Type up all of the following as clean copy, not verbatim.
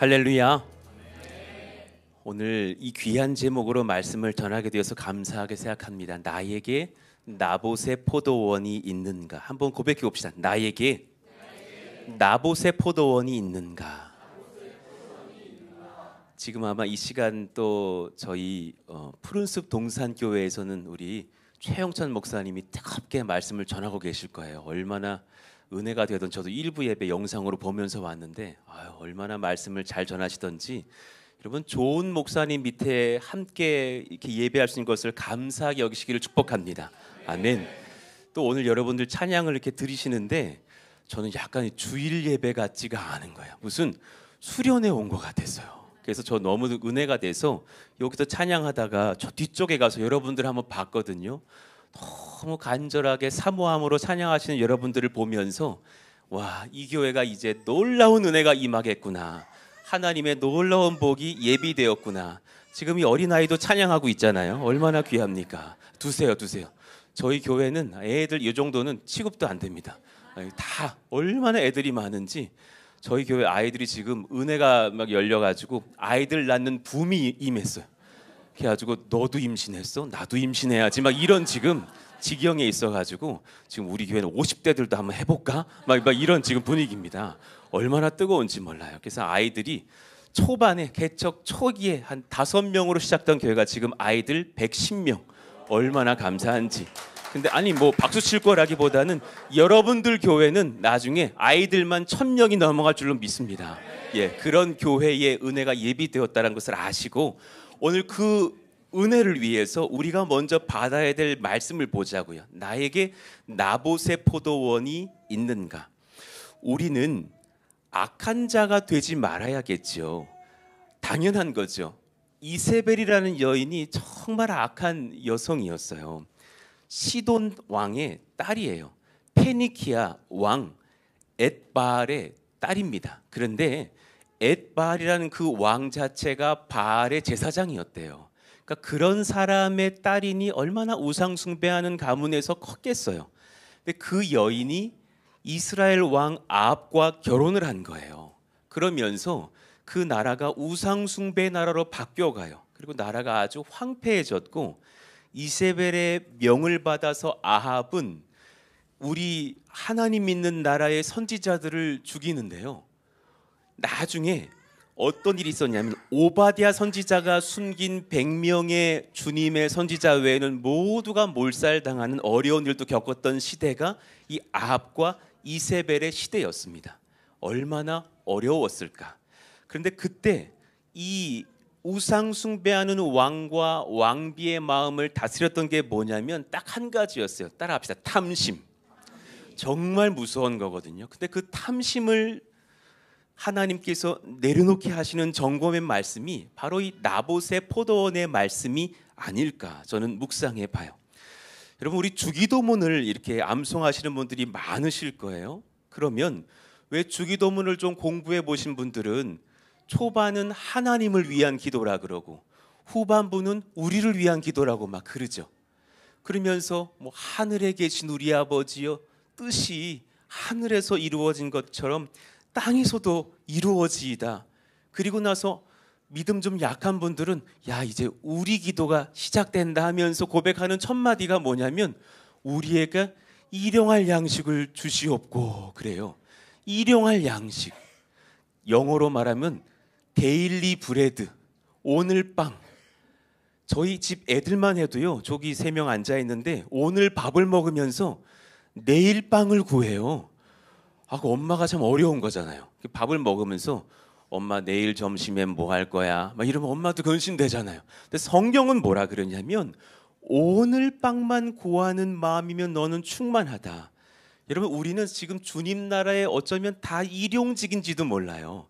할렐루야. 오늘 이 귀한 제목으로 말씀을 전하게 되어서 감사하게 생각합니다. 나에게 나봇의 포도원이 있는가? 한번 고백해 봅시다. 나에게 나봇의 포도원이 있는가? 지금 아마 이 시간 또 저희 푸른숲 동산교회에서는 우리 최영천 목사님이 뜨겁게 말씀을 전하고 계실 거예요. 얼마나 은혜가 되던, 저도 일부 예배 영상으로 보면서 왔는데 얼마나 말씀을 잘 전하시던지, 여러분 좋은 목사님 밑에 함께 이렇게 예배할 수 있는 것을 감사하게 여기시기를 축복합니다. 아멘. 또 오늘 여러분들 찬양을 이렇게 들으시는데 저는 약간 주일 예배 같지가 않은 거예요. 무슨 수련회 온 것 같았어요. 그래서 저 너무 은혜가 돼서 여기서 찬양하다가 저 뒤쪽에 가서 여러분들 한번 봤거든요. 너무 간절하게 사모함으로 찬양하시는 여러분들을 보면서 와, 이 교회가 이제 놀라운 은혜가 임하겠구나, 하나님의 놀라운 복이 예비되었구나. 지금 이 어린아이도 찬양하고 있잖아요. 얼마나 귀합니까? 두세요. 저희 교회는 애들 이 정도는 취급도 안 됩니다. 다 얼마나 애들이 많은지. 저희 교회 아이들이 지금 은혜가 막 열려가지고 아이들 낳는 붐이 임했어요. 그래가지고 너도 임신했어? 나도 임신해야지, 막 이런 지금 지경에 있어가지고 지금 우리 교회는 50대들도 한번 해볼까? 막 이런 지금 분위기입니다. 얼마나 뜨거운지 몰라요. 그래서 아이들이 초반에 개척 초기에 한 5명으로 시작된 교회가 지금 아이들 110명. 얼마나 감사한지. 근데 아니 뭐 박수 칠 거라기보다는 여러분들 교회는 나중에 아이들만 1000명이 넘어갈 줄로 믿습니다. 예, 그런 교회의 은혜가 예비되었다는 것을 아시고 오늘 그 은혜를 위해서 우리가 먼저 받아야 될 말씀을 보자고요. 나에게 나봇의 포도원이 있는가? 우리는 악한 자가 되지 말아야겠죠. 당연한 거죠. 이세벨이라는 여인이 정말 악한 여성이었어요. 시돈 왕의 딸이에요. 페니키아 왕 엣바알의 딸입니다. 그런데 엣바알이라는 그 왕 자체가 바알의 제사장이었대요. 그러니까 그런 사람의 딸이니 얼마나 우상 숭배하는 가문에서 컸겠어요. 근데 그 여인이 이스라엘 왕 아합과 결혼을 한 거예요. 그러면서 그 나라가 우상 숭배 나라로 바뀌어가요. 그리고 나라가 아주 황폐해졌고 이세벨의 명을 받아서 아합은 우리 하나님 믿는 나라의 선지자들을 죽이는데요. 나중에 어떤 일이 있었냐면 오바댜 선지자가 숨긴 100명의 주님의 선지자 외에는 모두가 몰살당하는 어려운 일도 겪었던 시대가 이 아합과 이세벨의 시대였습니다. 얼마나 어려웠을까. 그런데 그때 이 우상 숭배하는 왕과 왕비의 마음을 다스렸던 게 뭐냐면 딱 한 가지였어요. 따라합시다. 탐심. 정말 무서운 거거든요. 근데 그 탐심을 하나님께서 내려놓게 하시는 점검의 말씀이 바로 이 나봇의 포도원의 말씀이 아닐까 저는 묵상해 봐요. 여러분 우리 주기도문을 이렇게 암송하시는 분들이 많으실 거예요. 그러면 왜 주기도문을 좀 공부해 보신 분들은 초반은 하나님을 위한 기도라 그러고 후반부는 우리를 위한 기도라고 막 그러죠. 그러면서 뭐 하늘에 계신 우리 아버지여 뜻이 하늘에서 이루어진 것처럼 땅에서도 이루어지이다. 그리고 나서 믿음 좀 약한 분들은 야 이제 우리 기도가 시작된다 하면서 고백하는 첫 마디가 뭐냐면 우리에게 일용할 양식을 주시옵고 그래요. 일용할 양식. 영어로 말하면 데일리 브레드. 오늘 빵. 저희 집 애들만 해도요. 저기 3명 앉아 있는데 오늘 밥을 먹으면서 내일 빵을 구해요. 그 엄마가 참 어려운 거잖아요. 밥을 먹으면서 엄마 내일 점심엔 뭐 할 거야? 막 이러면 엄마도 근심되잖아요. 근데 성경은 뭐라 그러냐면 오늘 빵만 구하는 마음이면 너는 충만하다. 여러분 우리는 지금 주님 나라에 어쩌면 다 일용직인지도 몰라요.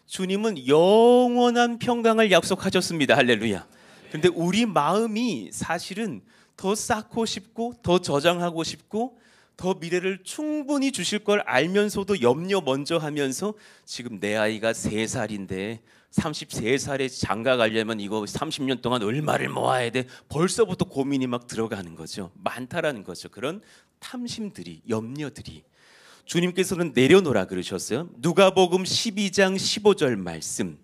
주님은 영원한 평강을 약속하셨습니다. 할렐루야. 그런데 우리 마음이 사실은 더 쌓고 싶고 더 저장하고 싶고 더 미래를 충분히 주실 걸 알면서도 염려 먼저 하면서 지금 내 아이가 3살인데 33살에 장가 가려면 이거 30년 동안 얼마를 모아야 돼. 벌써부터 고민이 막 들어가는 거죠. 많다라는 거죠. 그런 탐심들이, 염려들이. 주님께서는 내려놓으라 그러셨어요. 누가복음 12장 15절 말씀.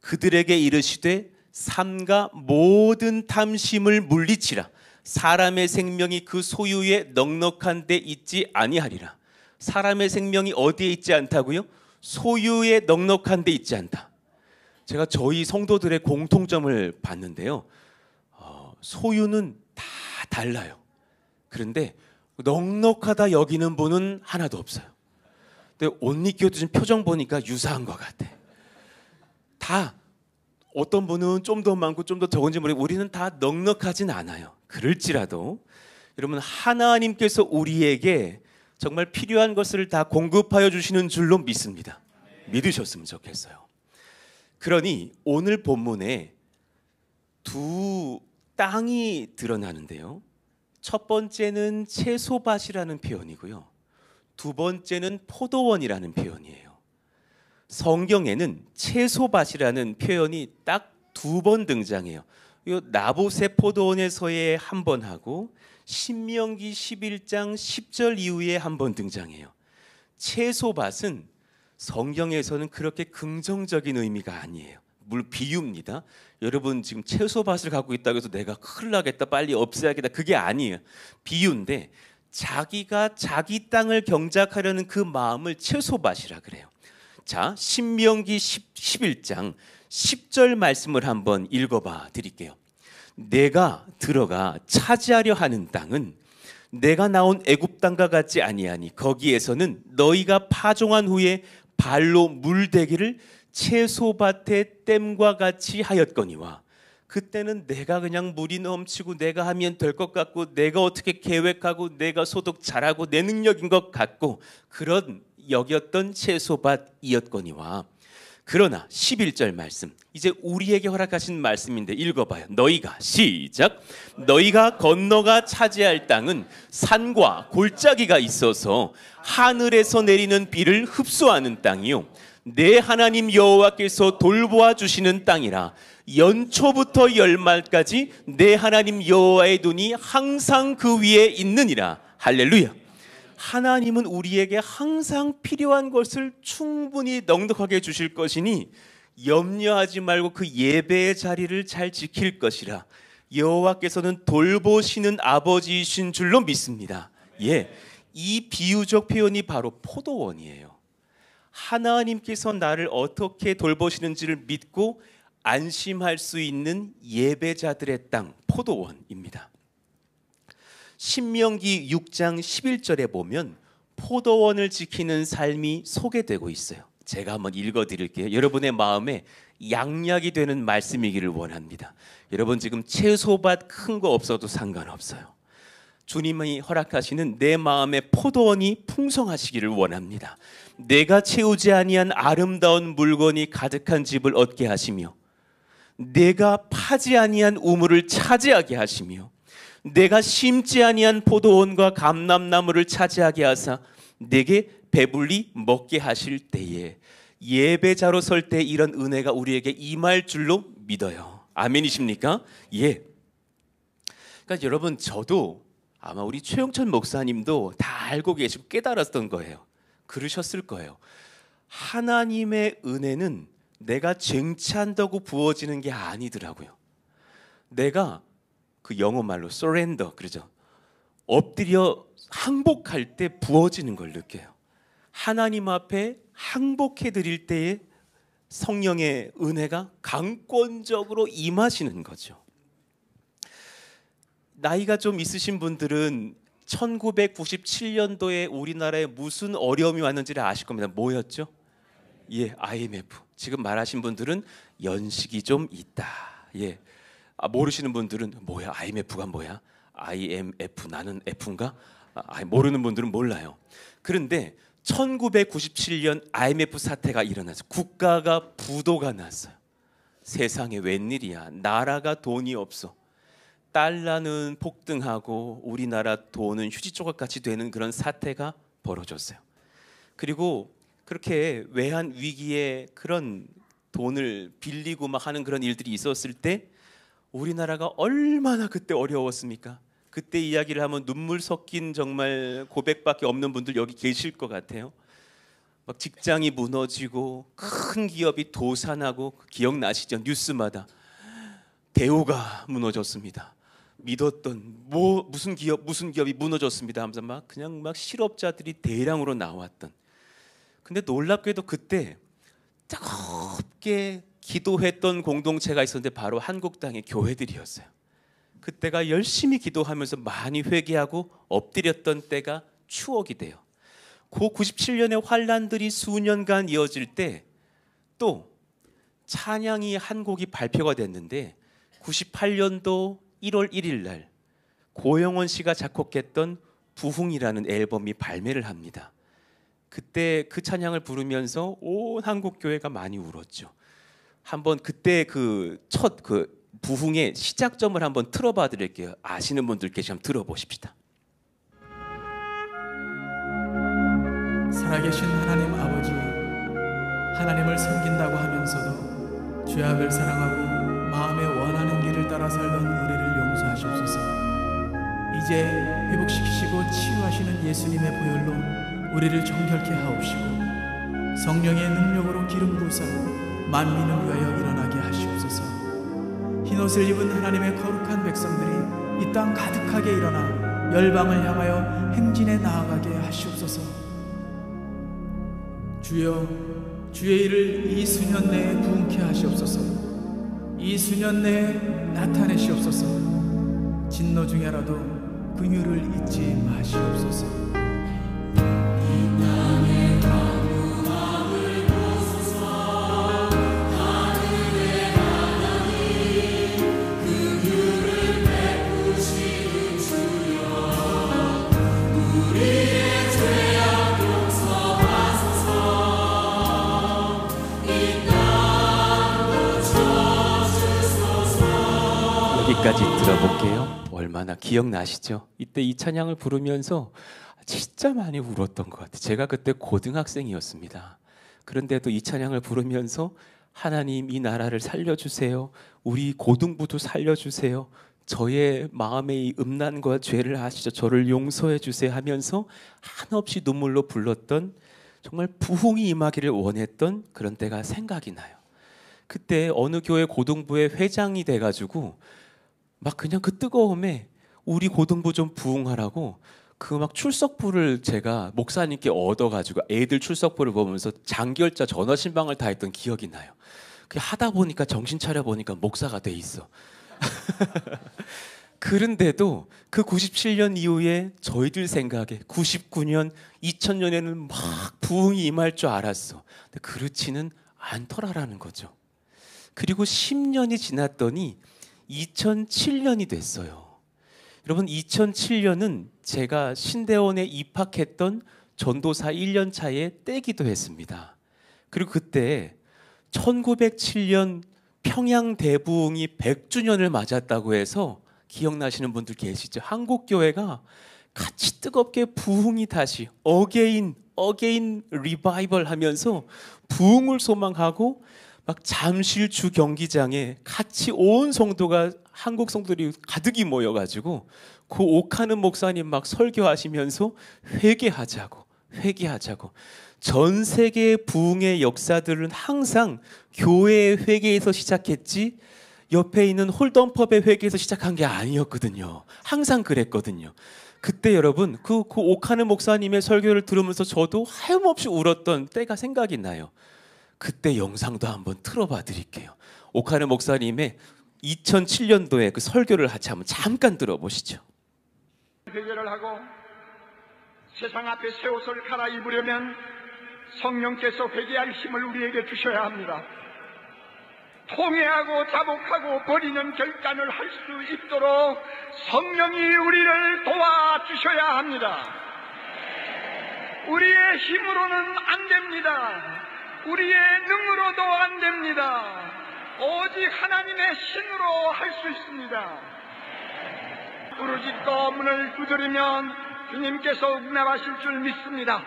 그들에게 이르시되 삼가 모든 탐심을 물리치라. 사람의 생명이 그 소유에 넉넉한 데 있지 아니하리라. 사람의 생명이 어디에 있지 않다고요? 소유에 넉넉한 데 있지 않다. 제가 저희 성도들의 공통점을 봤는데요. 소유는 다 달라요. 그런데 넉넉하다 여기는 분은 하나도 없어요. 근데 옷 입혀준 표정 보니까 유사한 것 같아. 다 어떤 분은 좀 더 많고 좀 더 적은지 모르겠고 우리는 다 넉넉하진 않아요. 그럴지라도 여러분 하나님께서 우리에게 정말 필요한 것을 다 공급하여 주시는 줄로 믿습니다. 믿으셨으면 좋겠어요. 그러니 오늘 본문에 두 땅이 드러나는데요. 첫 번째는 채소밭이라는 표현이고요. 두 번째는 포도원이라는 표현이에요. 성경에는 채소밭이라는 표현이 딱 두 번 등장해요. 이 나봇의 포도원에서의 한 번 하고 신명기 11장 10절 이후에 한 번 등장해요. 채소밭은 성경에서는 그렇게 긍정적인 의미가 아니에요. 물론 비유입니다. 여러분 지금 채소밭을 갖고 있다고 해서 내가 큰일 나겠다 빨리 없애야겠다 그게 아니에요. 비유인데 자기가 자기 땅을 경작하려는 그 마음을 채소밭이라 그래요. 자, 신명기 11장 10절 말씀을 한번 읽어봐 드릴게요. 내가 들어가 차지하려 하는 땅은 내가 나온 애굽 땅과 같지 아니하니 거기에서는 너희가 파종한 후에 발로 물대기를 채소밭의 댐과 같이 하였거니와 그때는 내가 그냥 물이 넘치고 내가 하면 될 것 같고 내가 어떻게 계획하고 내가 소득 잘하고 내 능력인 것 같고 그런 여겼던 채소밭이었거니와 그러나 11절 말씀 이제 우리에게 허락하신 말씀인데 읽어봐요. 너희가 시작. 너희가 건너가 차지할 땅은 산과 골짜기가 있어서 하늘에서 내리는 비를 흡수하는 땅이요 내 하나님 여호와께서 돌보아 주시는 땅이라. 연초부터 열말까지 내 하나님 여호와의 눈이 항상 그 위에 있느니라. 할렐루야. 하나님은 우리에게 항상 필요한 것을 충분히 넉넉하게 주실 것이니 염려하지 말고 그 예배의 자리를 잘 지킬 것이라. 여호와께서는 돌보시는 아버지이신 줄로 믿습니다. 예, 이 비유적 표현이 바로 포도원이에요. 하나님께서 나를 어떻게 돌보시는지를 믿고 안심할 수 있는 예배자들의 땅, 포도원입니다. 신명기 6장 11절에 보면 포도원을 지키는 삶이 소개되고 있어요. 제가 한번 읽어드릴게요. 여러분의 마음에 양약이 되는 말씀이기를 원합니다. 여러분 지금 채소밭 큰 거 없어도 상관없어요. 주님이 허락하시는 내 마음의 포도원이 풍성하시기를 원합니다. 내가 채우지 아니한 아름다운 물건이 가득한 집을 얻게 하시며 내가 파지 아니한 우물을 차지하게 하시며 내가 심지 아니한 포도원과 감람나무를 차지하게 하사 내게 배불리 먹게 하실 때에 예배자로 설 때 이런 은혜가 우리에게 임할 줄로 믿어요. 아멘이십니까? 예. 그러니까 여러분 저도 아마 우리 최영천 목사님도 다 알고 계시고 깨달았던 거예요. 그러셨을 거예요. 하나님의 은혜는 내가 쟁취한다고 부어지는 게 아니더라고요. 내가 그 영어 말로 surrender 그러죠. 엎드려 항복할 때 부어지는 걸 느껴요. 하나님 앞에 항복해 드릴 때에 성령의 은혜가 강권적으로 임하시는 거죠. 나이가 좀 있으신 분들은 1997년도에 우리나라에 무슨 어려움이 왔는지를 아실 겁니다. 뭐였죠? 예, IMF. 지금 말하신 분들은 연식이 좀 있다. 예. 모르시는 분들은 뭐야? IMF가 뭐야? IMF 나는 F인가? 모르는 분들은 몰라요. 그런데 1997년 IMF 사태가 일어나서 국가가 부도가 났어요. 세상에 웬일이야? 나라가 돈이 없어. 달러는 폭등하고 우리나라 돈은 휴지 조각같이 되는 그런 사태가 벌어졌어요. 그리고 그렇게 외환 위기에 그런 돈을 빌리고 막 하는 그런 일들이 있었을 때 우리나라가 얼마나 그때 어려웠습니까? 그때 이야기를 하면 눈물 섞인 정말 고백밖에 없는 분들 여기 계실 것 같아요. 막 직장이 무너지고 큰 기업이 도산하고, 기억나시죠? 뉴스마다 대우가 무너졌습니다. 믿었던 무슨 기업이 무너졌습니다 하면서 막 그냥 막 실업자들이 대량으로 나왔던. 근데 놀랍게도 그때 뜨겁게 기도했던 공동체가 있었는데 바로 한국당의 교회들이었어요. 그때가 열심히 기도하면서 많이 회개하고 엎드렸던 때가 추억이 돼요. 그 97년의 환란들이 수년간 이어질 때 또 찬양이 한 곡이 발표가 됐는데, 98년도 1월 1일 날 고영원 씨가 작곡했던 부흥이라는 앨범이 발매를 합니다. 그때 그 찬양을 부르면서 온 한국 교회가 많이 울었죠. 한번 그때 그 첫 부흥의 시작점을 한번 틀어봐 드릴게요. 아시는 분들 계시면 들어보십시다. 살아계신 하나님 아버지, 하나님을 섬긴다고 하면서도 죄악을 사랑하고 마음에 원하는 길을 따라 살던 우리를 용서하시옵소서. 이제 회복시키시고 치유하시는 예수님의 보혈로 우리를 정결케 하옵시고, 성령의 능력으로 기름 부으사 만민을 위하여 일어나게 하시옵소서. 흰옷을 입은 하나님의 거룩한 백성들이 이 땅 가득하게 일어나 열방을 향하여 행진에 나아가게 하시옵소서. 주여, 주의 일을 이 수년 내에 부흥케 하시옵소서. 이 수년 내에 나타내시옵소서. 진노 중에라도 긍휼을 잊지 마시옵소서. 여기까지 들어볼게요. 얼마나 기억나시죠? 이때 이 찬양을 부르면서 진짜 많이 울었던 것 같아요. 제가 그때 고등학생이었습니다. 그런데도 이 찬양을 부르면서 하나님, 이 나라를 살려주세요. 우리 고등부도 살려주세요. 저의 마음의 이 음란과 죄를 아시죠? 저를 용서해 주세요 하면서 한없이 눈물로 불렀던, 정말 부흥이 임하기를 원했던 그런 때가 생각이 나요. 그때 어느 교회 고등부의 회장이 돼가지고 막 그냥 그 뜨거움에 우리 고등부 좀 부흥하라고 그 막 출석부를 제가 목사님께 얻어가지고 애들 출석부를 보면서 장결자 전화 신방을 다 했던 기억이 나요. 그 하다 보니까 정신 차려 보니까 목사가 돼 있어. 그런데도 그 97년 이후에 저희들 생각에 99년, 2000년에는 막 부흥이 임할 줄 알았어. 근데 그렇지는 않더라라는 거죠. 그리고 10년이 지났더니 2007년이 됐어요. 여러분, 2007년은 제가 신대원에 입학했던 전도사 1년 차에 떼기도 했습니다. 그리고 그때 1907년 평양 대부흥이 100주년을 맞았다고 해서 기억나시는 분들 계시죠? 한국교회가 같이 뜨겁게 부흥이 다시 어게인 리바이벌 하면서 부흥을 소망하고 막 잠실주 경기장에 같이 온 성도가, 한국 성도들이 가득히 모여가지고 그 옥하는 목사님 막 설교하시면서 회개하자고. 전 세계 부흥의 역사들은 항상 교회의 회개에서 시작했지 옆에 있는 홀덤펍의 회개에서 시작한 게 아니었거든요. 항상 그랬거든요. 그때 여러분 그 옥하는 목사님의 설교를 들으면서 저도 하염없이 울었던 때가 생각이 나요. 그때 영상도 한번 틀어봐 드릴게요. 옥하는 목사님의 2007년도에 그 설교를 같이 한번 잠깐 들어보시죠. 회개를 하고 세상 앞에 새 옷을 갈아입으려면 성령께서 회개할 힘을 우리에게 주셔야 합니다. 통회하고 자복하고 버리는 결단을 할 수 있도록 성령이 우리를 도와주셔야 합니다. 우리의 힘으로는 안 됩니다. 우리의 능으로도 안 됩니다. 오직 하나님의 신으로 할 수 있습니다. 부르짖고 문을 두드리면 주님께서 응답하실 줄 믿습니다.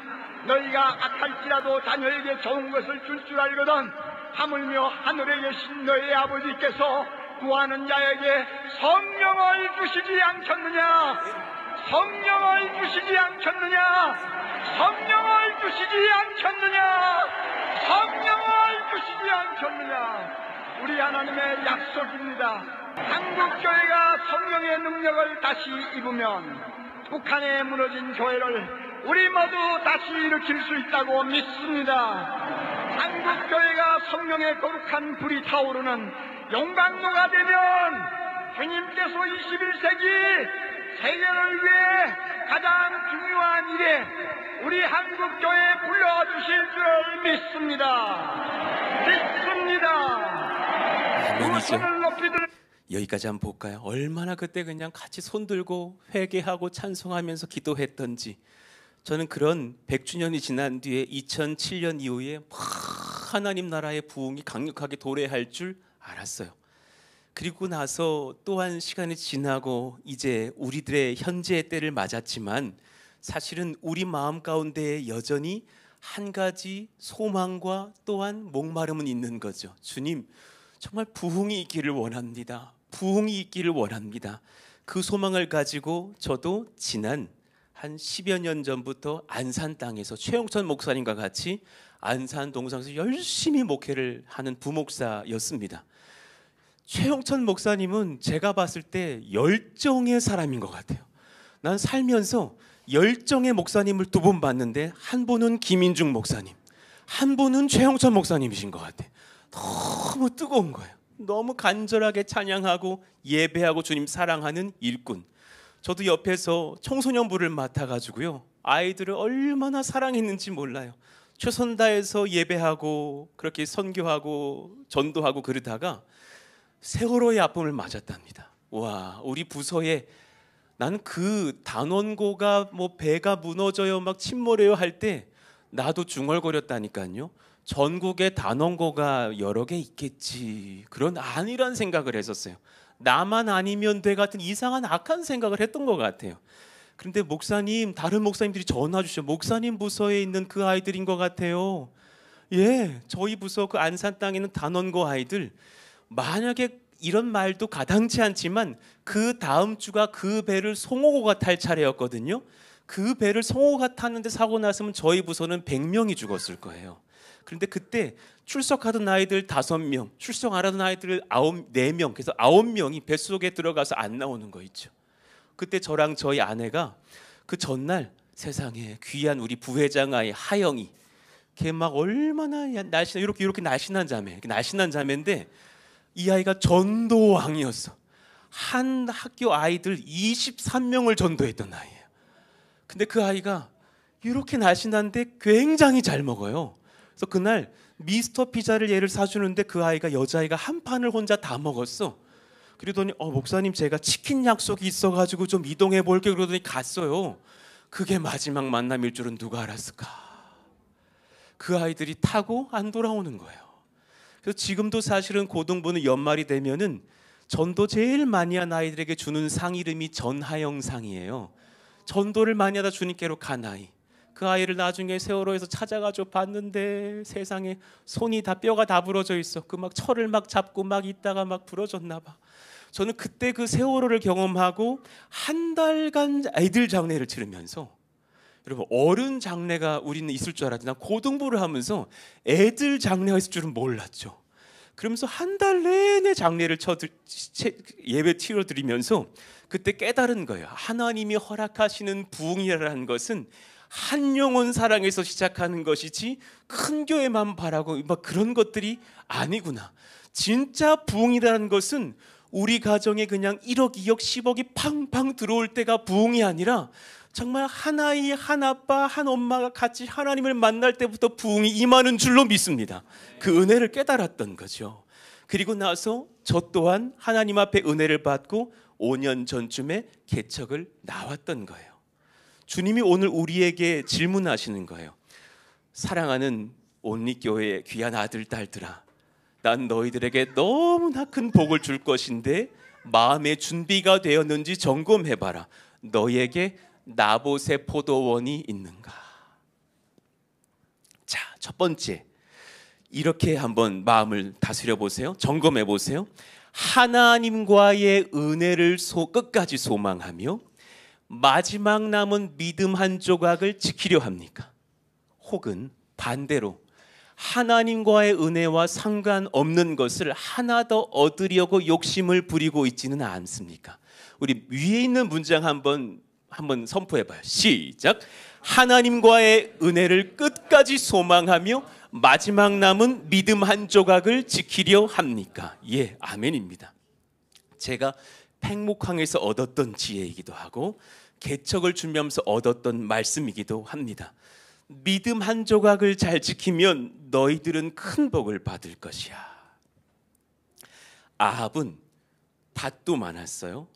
너희가 악할지라도 자녀에게 좋은 것을 줄 알거든 하물며 하늘에 계신 너희 아버지께서 구하는 자에게 성령을 주시지 않겠느냐? 성령을 주시지 않겠느냐? 성령을 주시지 않겠느냐? 성령을 주시지 않겠느냐? 우리 하나님의 약속입니다. 한국교회가 성령의 능력을 다시 입으면 북한에 무너진 교회를 우리 모두 다시 일으킬 수 있다고 믿습니다. 한국교회가 성령의 거룩한 불이 타오르는 용광로가 되면 주님께서 21세기 세계를 위해 가장 중요한 일에 우리 한국교회에 불러주실 줄 믿습니다. 두 손을 높이 들 여기까지 한번 볼까요? 얼마나 그때 그냥 같이 손들고 회개하고 찬송하면서 기도했던지. 저는 그런 100주년이 지난 뒤에 2007년 이후에 하나님 나라의 부흥이 강력하게 도래할 줄 알았어요. 그리고 나서 또한 시간이 지나고 이제 우리들의 현재의 때를 맞았지만 사실은 우리 마음 가운데 여전히 한 가지 소망과 또한 목마름은 있는 거죠. 주님, 정말 부흥이 있기를 원합니다. 부흥이 있기를 원합니다. 그 소망을 가지고 저도 지난 한 10여 년 전부터 안산 땅에서 최영천 목사님과 같이 안산 동상에서 열심히 목회를 하는 부목사였습니다. 최영천 목사님은 제가 봤을 때 열정의 사람인 것 같아요. 난 살면서 열정의 목사님을 두 번 봤는데 한 분은 김인중 목사님, 한 분은 최영천 목사님이신 것 같아요. 너무 뜨거운 거예요. 너무 간절하게 찬양하고 예배하고 주님 사랑하는 일꾼. 저도 옆에서 청소년부를 맡아가지고요, 아이들을 얼마나 사랑했는지 몰라요. 최선 다해서 예배하고 그렇게 선교하고 전도하고 그러다가 세월호의 아픔을 맞았답니다. 와, 우리 부서에 나는 그 단원고가 뭐 배가 무너져요 막 침몰해요 할 때 나도 중얼거렸다니까요. 전국에 단원고가 여러 개 있겠지, 그런 안일한 생각을 했었어요. 나만 아니면 돼 같은 이상한 악한 생각을 했던 것 같아요. 그런데 목사님, 다른 목사님들이 전화 주셔. 목사님 부서에 있는 그 아이들인 것 같아요. 예, 저희 부서 그 안산 땅에 있는 단원고 아이들, 만약에 이런 말도 가당치 않지만 그 다음 주가 그 배를 송호고가 탈 차례였거든요. 그 배를 송호고가 탔는데 사고 났으면 저희 부서는 100명이 죽었을 거예요. 그런데 그때 출석하던 아이들 5명, 출석 안 하던 아이들 4명, 그래서 9명이 뱃속에 들어가서 안 나오는 거 있죠. 그때 저랑 저희 아내가 그 전날 세상에 귀한 우리 부회장 아이 하영이, 걔 막 얼마나 날씬한, 이렇게 날씬한 자매, 날씬한 자매인데 이 아이가 전도왕이었어. 한 학교 아이들 23명을 전도했던 아이예요. 근데 그 아이가 이렇게 날씬한데 굉장히 잘 먹어요. 그래서 그날 미스터 피자를 얘를 사주는데 그 아이가, 여자아이가 한 판을 혼자 다 먹었어. 그러더니 목사님, 제가 치킨 약속이 있어가지고 좀 이동해 볼게요. 그러더니 갔어요. 그게 마지막 만남일 줄은 누가 알았을까. 그 아이들이 타고 안 돌아오는 거예요. 그래서 지금도 사실은 고등부는 연말이 되면은 전도 제일 많이 한 아이들에게 주는 상 이름이 전하영 상이에요. 전도를 많이 하다 주님께로 간 아이. 그 아이를 나중에 세월호에서 찾아가지고 봤는데 세상에 손이 다, 뼈가 다 부러져 있어. 그 막 철을 막 잡고 막 있다가 막 부러졌나 봐. 저는 그때 그 세월호를 경험하고 한 달간 아이들 장례를 치르면서, 여러분, 어른 장례가 우리는 있을 줄 알았지, 난 고등부를 하면서 애들 장례가 있을 줄은 몰랐죠. 그러면서 한 달 내내 장례를 예배 치러드리면서 그때 깨달은 거예요. 하나님이 허락하시는 부흥이라는 것은 한 영혼 사랑에서 시작하는 것이지 큰 교회만 바라고 막 그런 것들이 아니구나. 진짜 부흥이라는 것은 우리 가정에 그냥 1억, 2억, 10억이 팡팡 들어올 때가 부흥이 아니라 정말 한 아이, 한 아빠, 한 엄마가 같이 하나님을 만날 때부터 부흥이 임하는 줄로 믿습니다. 그 은혜를 깨달았던 거죠. 그리고 나서 저 또한 하나님 앞에 은혜를 받고 5년 전쯤에 개척을 나왔던 거예요. 주님이 오늘 우리에게 질문하시는 거예요. 사랑하는 온리교회의 귀한 아들, 딸들아, 난 너희들에게 너무나 큰 복을 줄 것인데 마음의 준비가 되었는지 점검해봐라. 너희에게 나봇의 포도원이 있는가? 자, 첫 번째, 이렇게 한번 마음을 다스려 보세요. 점검해 보세요. 하나님과의 은혜를 끝까지 소망하며 마지막 남은 믿음 한 조각을 지키려 합니까? 혹은 반대로 하나님과의 은혜와 상관없는 것을 하나 더 얻으려고 욕심을 부리고 있지는 않습니까? 우리 위에 있는 문장 한번 선포해봐요. 시작. 하나님과의 은혜를 끝까지 소망하며 마지막 남은 믿음 한 조각을 지키려 합니까? 예, 아멘입니다. 제가 팽목항에서 얻었던 지혜이기도 하고 개척을 준비하면서 얻었던 말씀이기도 합니다. 믿음 한 조각을 잘 지키면 너희들은 큰 복을 받을 것이야. 아합은 밭도 많았어요.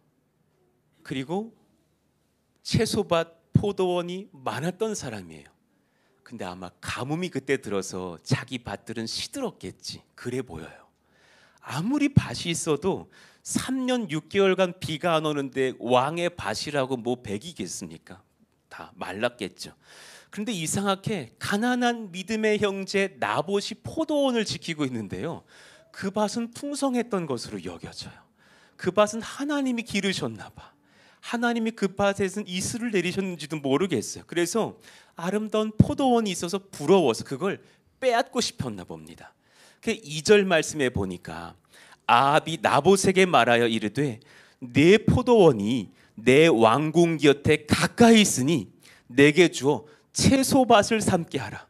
그리고 채소밭, 포도원이 많았던 사람이에요. 근데 아마 가뭄이 그때 들어서 자기 밭들은 시들었겠지. 그래 보여요. 아무리 밭이 있어도 3년 6개월간 비가 안 오는데 왕의 밭이라고 뭐 백이겠습니까? 다 말랐겠죠. 그런데 이상하게 가난한 믿음의 형제 나봇이 포도원을 지키고 있는데요. 그 밭은 풍성했던 것으로 여겨져요. 그 밭은 하나님이 기르셨나 봐. 하나님이 그 밭에서 이슬을 내리셨는지도 모르겠어요. 그래서 아름다운 포도원이 있어서 부러워서 그걸 빼앗고 싶었나 봅니다. 그 2절 말씀에 보니까 아합이 나봇에게 말하여 이르되 내 포도원이 내 왕궁 곁에 가까이 있으니 내게 주어 채소밭을 삼게 하라.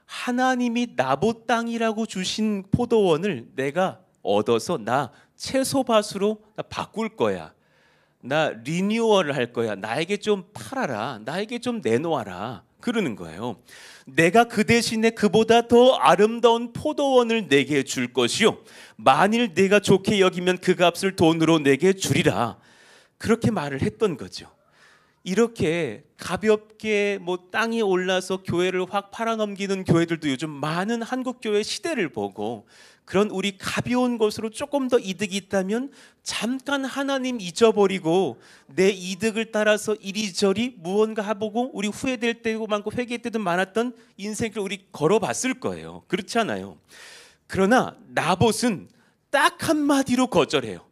하나님이 나봇 땅이라고 주신 포도원을 내가 얻어서 나 채소밭으로 바꿀 거야. 나 리뉴얼을 할 거야. 나에게 좀 팔아라. 나에게 좀 내놓아라. 그러는 거예요. 내가 그 대신에 그보다 더 아름다운 포도원을 내게 줄 것이요. 만일 내가 좋게 여기면 그 값을 돈으로 내게 주리라. 그렇게 말을 했던 거죠. 이렇게 가볍게 뭐 땅이 올라서 교회를 확 팔아넘기는 교회들도 요즘 많은 한국 교회 시대를 보고 그런 우리 가벼운 것으로 조금 더 이득이 있다면 잠깐 하나님 잊어버리고 내 이득을 따라서 이리저리 무언가 해보고 우리 후회될 때도 많고 회개할 때도 많았던 인생을 우리 걸어봤을 거예요. 그렇지 않아요? 그러나 나봇은 딱 한마디로 거절해요.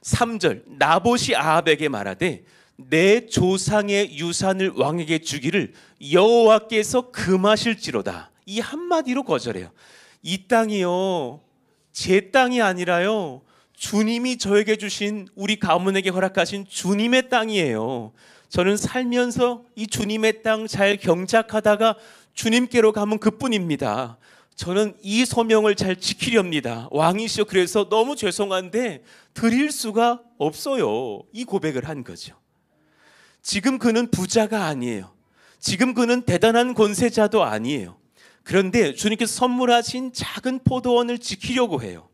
3절 나봇이 아합에게 말하되 내 조상의 유산을 왕에게 주기를 여호와께서 금하실지로다. 이 한마디로 거절해요. 이 땅이요 제 땅이 아니라요 주님이 저에게 주신 우리 가문에게 허락하신 주님의 땅이에요. 저는 살면서 이 주님의 땅 잘 경작하다가 주님께로 가면 그뿐입니다. 저는 이 소명을 잘 지키렵니다. 왕이시여 그래서 너무 죄송한데 드릴 수가 없어요. 이 고백을 한 거죠. 지금 그는 부자가 아니에요. 지금 그는 대단한 권세자도 아니에요. 그런데 주님께서 선물하신 작은 포도원을 지키려고 해요.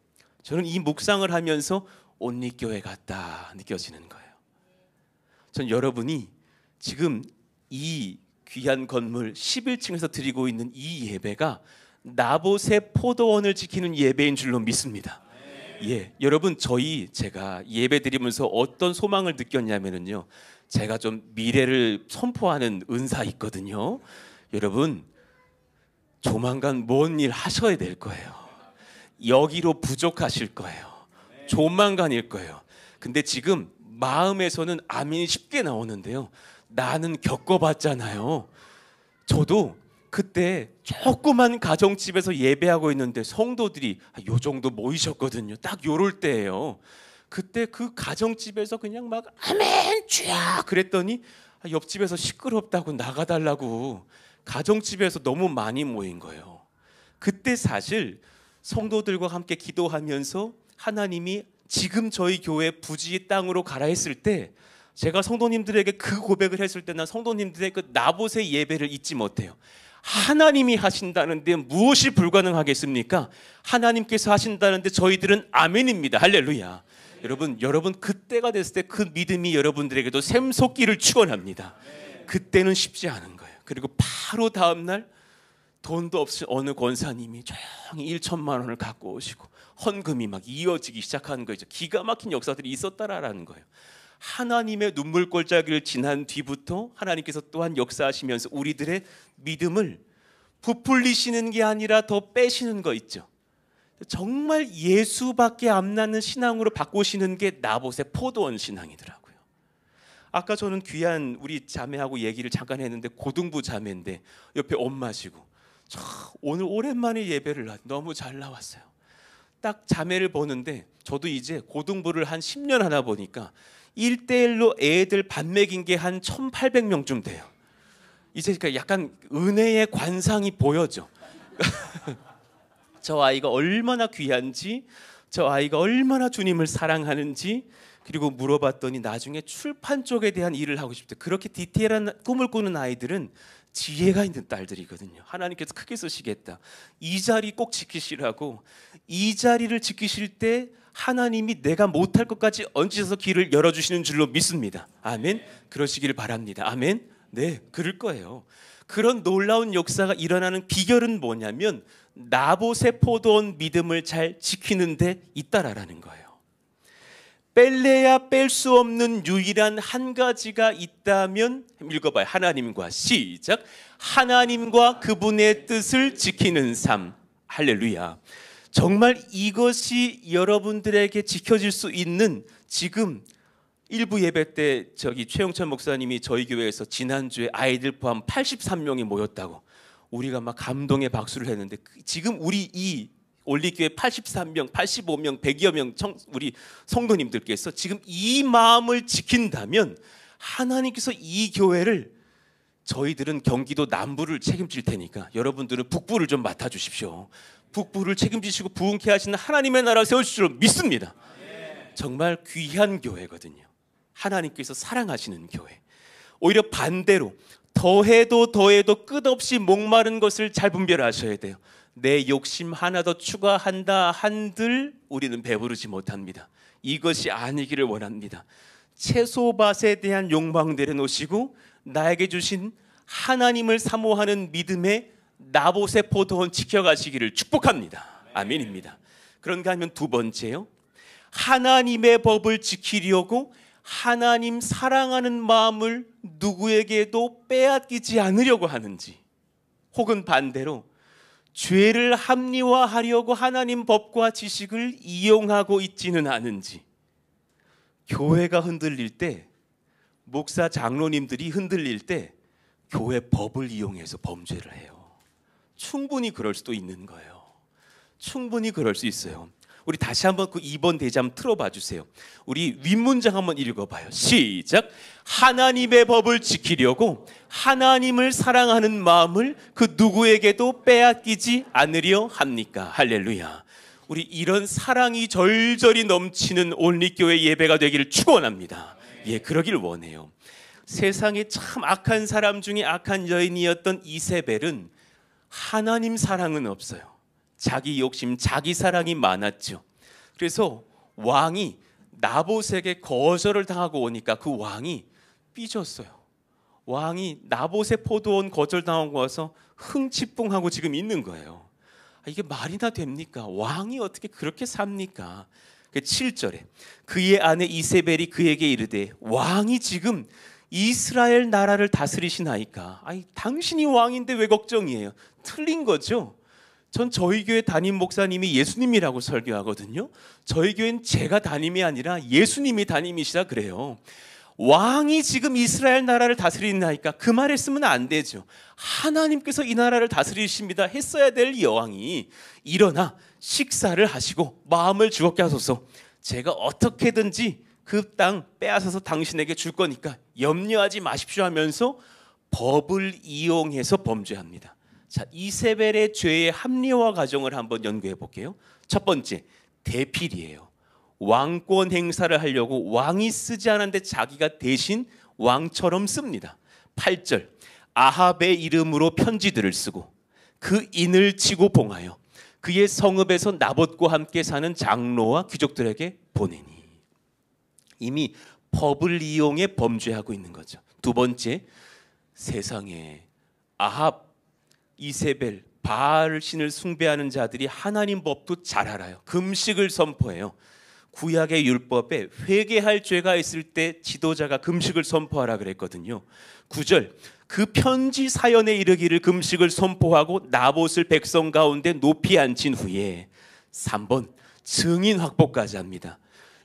저는 이 묵상을 하면서 온리교회 같다 느껴지는 거예요. 전 여러분이 지금 이 귀한 건물 11층에서 드리고 있는 이 예배가 나봇의 포도원을 지키는 예배인 줄로 믿습니다. 예, 여러분 제가 예배 드리면서 어떤 소망을 느꼈냐면요, 제가 좀 미래를 선포하는 은사 있거든요. 여러분 조만간 뭔 일 하셔야 될 거예요. 여기로 부족하실 거예요. 조만간일 거예요. 근데 지금 마음에서는 아멘이 쉽게 나오는데요, 나는 겪어봤잖아요. 저도 그때 조그만 가정집에서 예배하고 있는데 성도들이 요 정도 모이셨거든요. 딱 요럴 때예요. 그때 그 가정집에서 그냥 막 아멘 주야 그랬더니 옆집에서 시끄럽다고 나가달라고 가정집에서 너무 많이 모인 거예요. 그때 사실 성도들과 함께 기도하면서 하나님이 지금 저희 교회 부지 땅으로 가라 했을 때 제가 성도님들에게 그 고백을 했을 때 난 성도님들의 그 나봇의 예배를 잊지 못해요. 하나님이 하신다는데 무엇이 불가능하겠습니까? 하나님께서 하신다는데 저희들은 아멘입니다. 할렐루야. 여러분 그때가 됐을 때 그 믿음이 여러분들에게도 샘솟기를 축원합니다. 그때는 쉽지 않은 거예요. 그리고 바로 다음 날 돈도 없이 어느 권사님이 조용히 1천만 원을 갖고 오시고 헌금이 막 이어지기 시작하는 거죠. 기가 막힌 역사들이 있었다라는 거예요. 하나님의 눈물골짜기를 지난 뒤부터 하나님께서 또한 역사하시면서 우리들의 믿음을 부풀리시는 게 아니라 더 빼시는 거 있죠. 정말 예수밖에 안 나는 신앙으로 바꾸시는 게 나봇의 포도원 신앙이더라고요. 아까 저는 귀한 우리 자매하고 얘기를 잠깐 했는데 고등부 자매인데 옆에 엄마시고 오늘 오랜만에 예배를 너무 잘 나왔어요. 딱 자매를 보는데 저도 이제 고등부를 한 10년 하다 보니까 1대1로 애들 반 먹인 게 한 1,800명쯤 돼요. 이제 그러니까 약간 은혜의 관상이 보여져. 저 아이가 얼마나 귀한지, 저 아이가 얼마나 주님을 사랑하는지, 그리고 물어봤더니 나중에 출판 쪽에 대한 일을 하고 싶대. 그렇게 디테일한 꿈을 꾸는 아이들은 지혜가 있는 딸들이거든요. 하나님께서 크게 쓰시겠다. 이 자리 꼭 지키시라고. 이 자리를 지키실 때 하나님이 내가 못할 것까지 얹으셔서 길을 열어주시는 줄로 믿습니다. 아멘. 그러시기를 바랍니다. 아멘. 네, 그럴 거예요. 그런 놀라운 역사가 일어나는 비결은 뭐냐면 나봇의 포도원 믿음을 잘 지키는 데 있다라는 거예요. 뺄래야 뺄 수 없는 유일한 한 가지가 있다면 읽어봐요. 하나님과 시작. 하나님과 그분의 뜻을 지키는 삶. 할렐루야. 정말 이것이 여러분들에게 지켜질 수 있는 지금 일부 예배 때 최영천 목사님이 저희 교회에서 지난주에 아이들 포함 83명이 모였다고 우리가 막 감동의 박수를 했는데 지금 우리 이 올리교회 83명, 85명, 100여 명 우리 성도님들께서 지금 이 마음을 지킨다면 하나님께서 이 교회를 저희들은 경기도 남부를 책임질 테니까 여러분들은 북부를 좀 맡아주십시오. 북부를 책임지시고 부흥케 하시는 하나님의 나라 세우실 줄 믿습니다. 정말 귀한 교회거든요. 하나님께서 사랑하시는 교회. 오히려 반대로 더해도 끝없이 목마른 것을 잘 분별하셔야 돼요. 내 욕심 하나 더 추가한다 한들 우리는 배부르지 못합니다. 이것이 아니기를 원합니다. 채소밭에 대한 욕망 내려놓으시고 나에게 주신 하나님을 사모하는 믿음의 나봇의 포도원 지켜가시기를 축복합니다. 아멘입니다. 그런가 하면 두 번째요. 하나님의 법을 지키려고 하나님 사랑하는 마음을 누구에게도 빼앗기지 않으려고 하는지, 혹은 반대로 죄를 합리화하려고 하나님 법과 지식을 이용하고 있지는 않은지. 교회가 흔들릴 때, 목사 장로님들이 흔들릴 때 교회 법을 이용해서 범죄를 해요. 충분히 그럴 수도 있는 거예요. 충분히 그럴 수 있어요. 우리 다시 한번 그 2번 대장 틀어봐 주세요. 우리 윗문장 한번 읽어봐요. 시작. 하나님의 법을 지키려고 하나님을 사랑하는 마음을 그 누구에게도 빼앗기지 않으려 합니까? 할렐루야. 우리 이런 사랑이 절절히 넘치는 온리교회 예배가 되기를 축원합니다. 예, 그러길 원해요. 세상에 참 악한 사람 중에 악한 여인이었던 이세벨은 하나님 사랑은 없어요. 자기 욕심, 자기 사랑이 많았죠. 그래서 왕이 나봇에게 거절을 당하고 오니까 그 왕이 삐졌어요. 왕이 나봇의 포도원 거절당하고 와서 흥치뿡하고 지금 있는 거예요. 이게 말이나 됩니까? 왕이 어떻게 그렇게 삽니까? 7절에 그의 아내 이세벨이 그에게 이르되 왕이 지금 이스라엘 나라를 다스리시나이까? 당신이 왕인데 왜 걱정이에요? 틀린 거죠. 전 저희 교회 담임 목사님이 예수님이라고 설교하거든요. 저희 교회는 제가 담임이 아니라 예수님이 담임이시라 그래요. 왕이 지금 이스라엘 나라를 다스리나이까? 그 말 했으면 안 되죠. 하나님께서 이 나라를 다스리십니다 했어야 될 여왕이 일어나 식사를 하시고 마음을 즐겁게 하소서. 제가 어떻게든지 그 땅 빼앗아서 당신에게 줄 거니까 염려하지 마십시오 하면서 법을 이용해서 범죄합니다. 자, 이세벨의 죄의 합리화 과정을 한번 연구해 볼게요. 첫 번째, 대필이에요. 왕권 행사를 하려고 왕이 쓰지 않았는데 자기가 대신 왕처럼 씁니다. 8절, 아합의 이름으로 편지들을 쓰고 그 인을 치고 봉하여 그의 성읍에서 나봇과 함께 사는 장로와 귀족들에게 보내니. 이미 법을 이용해 범죄하고 있는 거죠. 두 번째, 세상에 아합, 이세벨, 바알 신을 숭배하는 자들이 하나님 법도 잘 알아요. 금식을 선포해요. 구약의 율법에 회개할 죄가 있을 때 지도자가 금식을 선포하라 그랬거든요. 9절, 그 편지 사연에 이르기를 금식을 선포하고 나봇을 백성 가운데 높이 앉힌 후에 3번 증인 확보까지 합니다.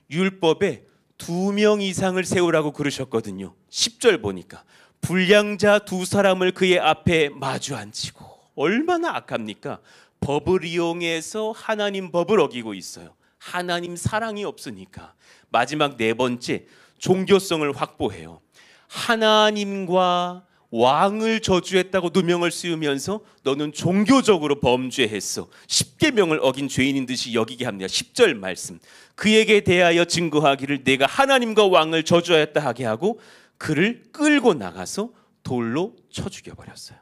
율법에 2명 이상을 세우라고 그러셨거든요. 10절 보니까 불량자 2사람을 그의 앞에 마주 앉히고, 얼마나 악합니까? 법을 이용해서 하나님 법을 어기고 있어요. 하나님 사랑이 없으니까. 마지막 4번째, 종교성을 확보해요. 하나님과 왕을 저주했다고 누명을 씌우면서 너는 종교적으로 범죄했어, 10계명을 어긴 죄인인 듯이 여기게 합니다. 10절 말씀, 그에게 대하여 증거하기를 내가 하나님과 왕을 저주하였다 하게 하고 그를 끌고 나가서 돌로 쳐 죽여버렸어요.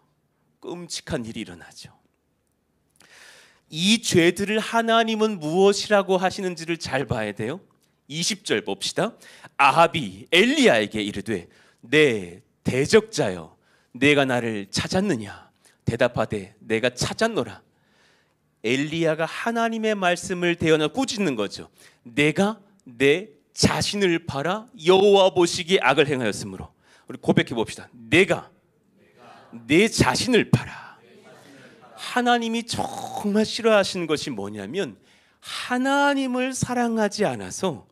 끔찍한 일이 일어나죠. 이 죄들을 하나님은 무엇이라고 하시는지를 잘 봐야 돼요. 20절 봅시다. 아합이 엘리야에게 이르되 내 대적자여 내가 나를 찾았느냐? 대답하되 내가 찾았노라. 엘리야가 하나님의 말씀을 대언하 꾸짖는 거죠. 내가 내 자신을 팔아 여호와 보시기에 악을 행하였으므로. 우리 고백해 봅시다. 내가 내 자신을 팔아. 하나님이 정말 싫어하시는 것이 뭐냐면 하나님을 사랑하지 않아서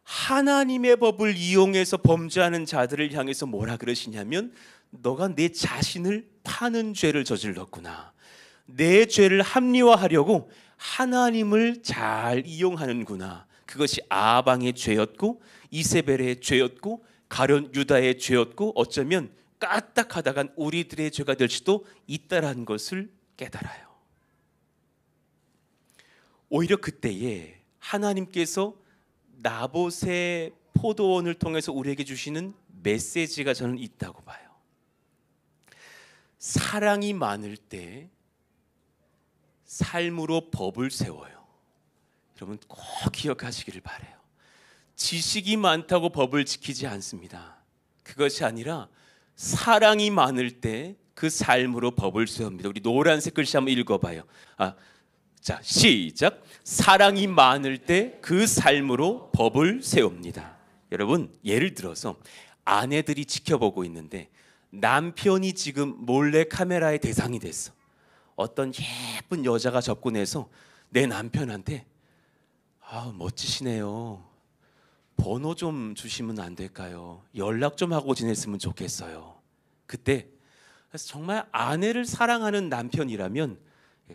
하나님의 법을 이용해서 범죄하는 자들을 향해서 뭐라 그러시냐면 너가 내 자신을 파는 죄를 저질렀구나. 내 죄를 합리화하려고 하나님을 잘 이용하는구나. 그것이 아방의 죄였고 이세벨의 죄였고 가룟 유다의 죄였고 어쩌면 까딱하다간 우리들의 죄가 될 수도 있다라는 것을 깨달아요. 오히려 그때에 하나님께서 나봇의 포도원을 통해서 우리에게 주시는 메시지가 저는 있다고 봐요. 사랑이 많을 때 삶으로 법을 세워요. 여러분 꼭 기억하시기를 바라요. 지식이 많다고 법을 지키지 않습니다. 그것이 아니라 사랑이 많을 때 그 삶으로 법을 세웁니다. 우리 노란색 글씨 한번 읽어봐요. 자, 시작. 사랑이 많을 때 그 삶으로 법을 세웁니다. 여러분 예를 들어서 아내들이 지켜보고 있는데 남편이 지금 몰래 카메라의 대상이 됐어. 어떤 예쁜 여자가 접근해서 내 남편한테 멋지시네요, 번호 좀 주시면 안 될까요? 연락 좀 하고 지냈으면 좋겠어요. 그때 그래서 정말 아내를 사랑하는 남편이라면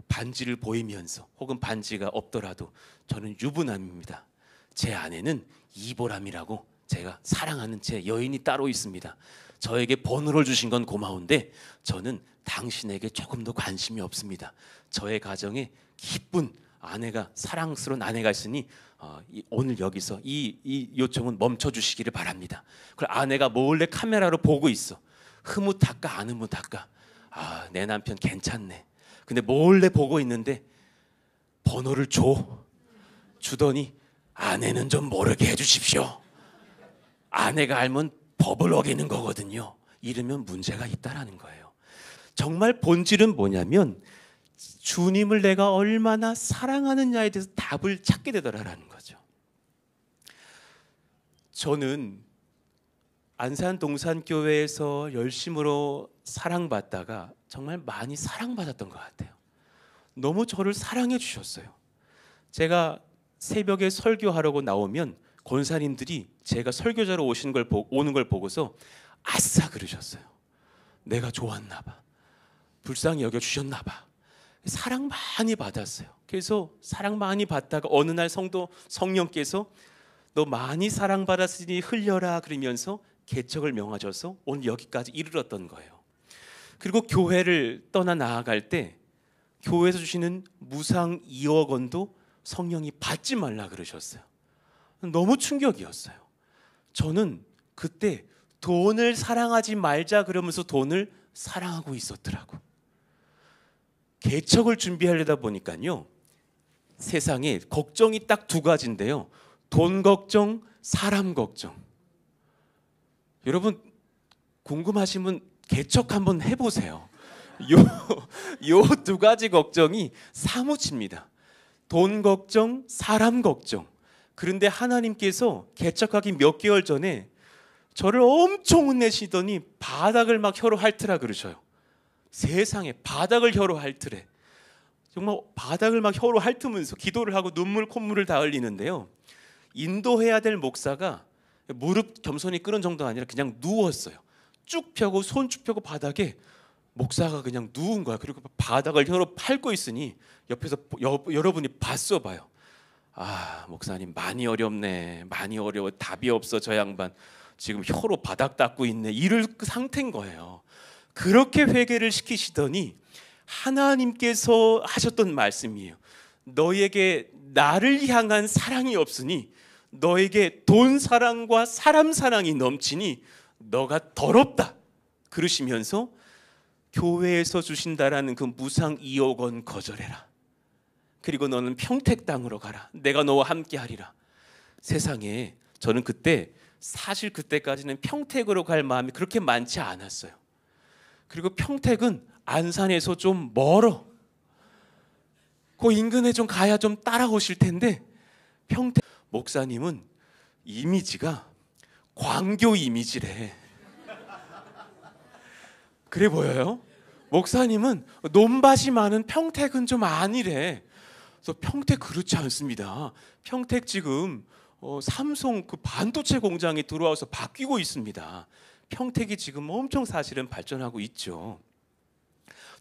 반지를 보이면서 혹은 반지가 없더라도 저는 유부남입니다. 제 아내는 이보람이라고 제가 사랑하는 제 여인이 따로 있습니다. 저에게 번호를 주신 건 고마운데 저는 당신에게 조금 더 관심이 없습니다. 저의 가정에 기쁜 아내가, 사랑스러운 아내가 있으니 오늘 여기서 이 요청은 멈춰주시기를 바랍니다. 그걸 아내가 몰래 카메라로 보고 있어. 흐뭇할까 안 흐뭇할까? 내 남편 괜찮네. 근데 몰래 보고 있는데 번호를 주더니 아내는 좀 모르게 해주십시오. 아내가 알면 법을 어기는 거거든요. 이러면 문제가 있다라는 거예요. 정말 본질은 뭐냐면 주님을 내가 얼마나 사랑하느냐에 대해서 답을 찾게 되더라라는 거죠. 저는 안산 동산교회에서 열심으로 사랑받다가 정말 많이 사랑받았던 것 같아요. 너무 저를 사랑해 주셨어요. 제가 새벽에 설교하려고 나오면 권사님들이 제가 설교자로 오는 걸 보고서 아싸 그러셨어요. 내가 좋았나 봐. 불쌍히 여겨주셨나 봐. 사랑 많이 받았어요. 그래서 사랑 많이 받다가 어느 날 성령께서 너 많이 사랑받았으니 흘려라 그러면서 개척을 명하셔서 오늘 여기까지 이르렀던 거예요. 그리고 교회를 떠나 나아갈 때 교회에서 주시는 무상 2억 원도 성령이 받지 말라 그러셨어요. 너무 충격이었어요. 저는 그때 돈을 사랑하지 말자 그러면서 돈을 사랑하고 있었더라고. 개척을 준비하려다 보니까요, 세상에 걱정이 딱 2가지인데요. 돈 걱정, 사람 걱정. 여러분 궁금하시면 개척 한번 해보세요. 요 2가지 걱정이 사무칩니다. 돈 걱정, 사람 걱정. 그런데 하나님께서 개척하기 몇 개월 전에 저를 엄청 혼내시더니 바닥을 막 혀로 핥으라 그러셔요. 세상에 바닥을 혀로 핥으래. 정말 바닥을 막 혀로 핥으면서 기도를 하고 눈물 콧물을 다 흘리는데요. 인도해야 될 목사가 무릎 겸손히 끄는 정도가 아니라 그냥 누웠어요. 쭉 펴고 손 쭉 펴고 바닥에 목사가 그냥 누운 거야. 그리고 바닥을 혀로 핥고 있으니 옆에서 여러분이 봤어 봐요. 아, 목사님 많이 어렵네. 많이 어려워. 답이 없어. 저 양반 지금 혀로 바닥 닦고 있네. 이럴 상태인 거예요. 그렇게 회개를 시키시더니 하나님께서 하셨던 말씀이에요. 너에게 나를 향한 사랑이 없으니 너에게 돈 사랑과 사람 사랑이 넘치니 너가 더럽다 그러시면서 교회에서 주신다라는 그 무상 2억 원 거절해라. 그리고 너는 평택 땅으로 가라. 내가 너와 함께 하리라. 세상에 저는 그때 사실 그때까지는 평택으로 갈 마음이 그렇게 많지 않았어요. 그리고 평택은 안산에서 좀 멀어. 그 인근에 좀 가야 좀 따라오실 텐데 평택 목사님은 이미지가 광교 이미지래. 그래 보여요? 목사님은 논밭이 많은 평택은 좀 아니래. 그래서 평택 그렇지 않습니다. 평택 지금 삼성 그 반도체 공장이 들어와서 바뀌고 있습니다. 평택이 지금 엄청 사실은 발전하고 있죠.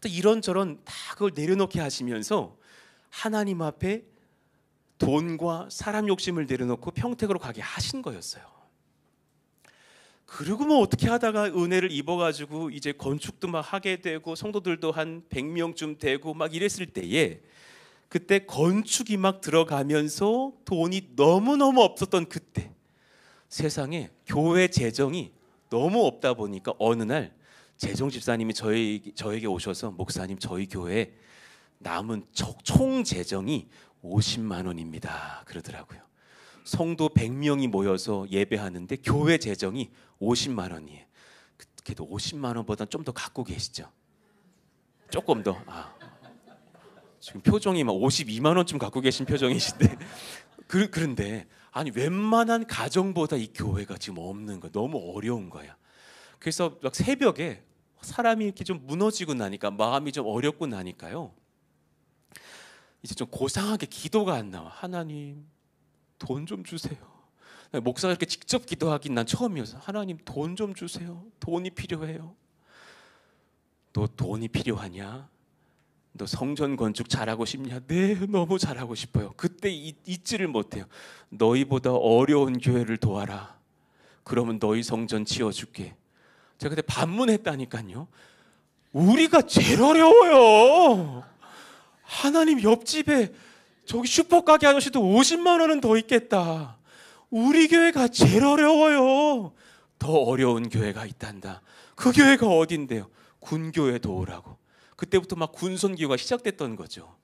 이런저런 다 그걸 내려놓게 하시면서 하나님 앞에 돈과 사람 욕심을 내려놓고 평택으로 가게 하신 거였어요. 그리고 뭐 어떻게 하다가 은혜를 입어가지고 이제 건축도 막 하게 되고 성도들도 한 100명쯤 되고 막 이랬을 때에 그때 건축이 막 들어가면서 돈이 너무너무 없었던 그때 세상에 교회 재정이 너무 없다 보니까 어느 날 재정 집사님이 저에게 오셔서 목사님 저희 교회 남은 총 재정이 50만 원입니다 그러더라고요. 성도 100명이 모여서 예배하는데 교회 재정이 50만 원이에요. 그래도 50만 원보다 좀 더 갖고 계시죠? 조금 더. 지금 표정이 막 52만 원쯤 갖고 계신 표정이신데 그런데 아니 웬만한 가정보다 이 교회가 지금 없는 거야. 너무 어려운 거야. 그래서 막 새벽에 사람이 이렇게 좀 무너지고 나니까 마음이 좀 어렵고 나니까요. 이제 좀 고상하게 기도가 안 나와. 하나님 돈 좀 주세요. 목사가 이렇게 직접 기도하긴 난 처음이어서 하나님 돈 좀 주세요. 돈이 필요해요. 너 돈이 필요하냐? 너 성전 건축 잘하고 싶냐? 네, 너무 잘하고 싶어요. 그때 잊지를 못해요. 너희보다 어려운 교회를 도와라. 그러면 너희 성전 지어줄게. 제가 그때 반문했다니까요. 우리가 제일 어려워요. 하나님 옆집에 저기 슈퍼가게 아저씨도 50만 원은 더 있겠다. 우리 교회가 제일 어려워요. 더 어려운 교회가 있단다. 그 교회가 어딘데요? 군교회 도우라고. 그때부터 막 군선교가 시작됐던 거죠.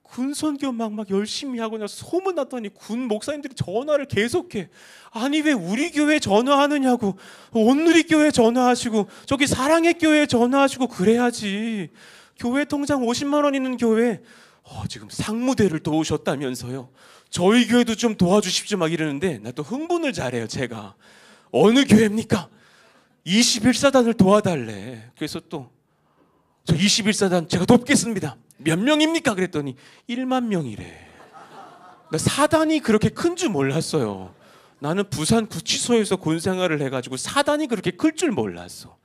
군선교 막 열심히 하고 나서 소문났더니 군 목사님들이 전화를 계속해. 아니 왜 우리 교회 전화하느냐고. 온누리교회 전화하시고 저기 사랑의 교회 전화하시고 그래야지. 교회 통장 50만 원 있는 교회 지금 상무대를 도우셨다면서요. 저희 교회도 좀 도와주십시오 막 이러는데 나 또 흥분을 잘해요. 제가 어느 교회입니까? 21사단을 도와달래. 그래서 또 저 21사단 제가 돕겠습니다. 몇 명입니까? 그랬더니 1만 명이래. 나 사단이 그렇게 큰 줄 몰랐어요. 나는 부산 구치소에서 군생활을 해가지고 사단이 그렇게 클 줄 몰랐어.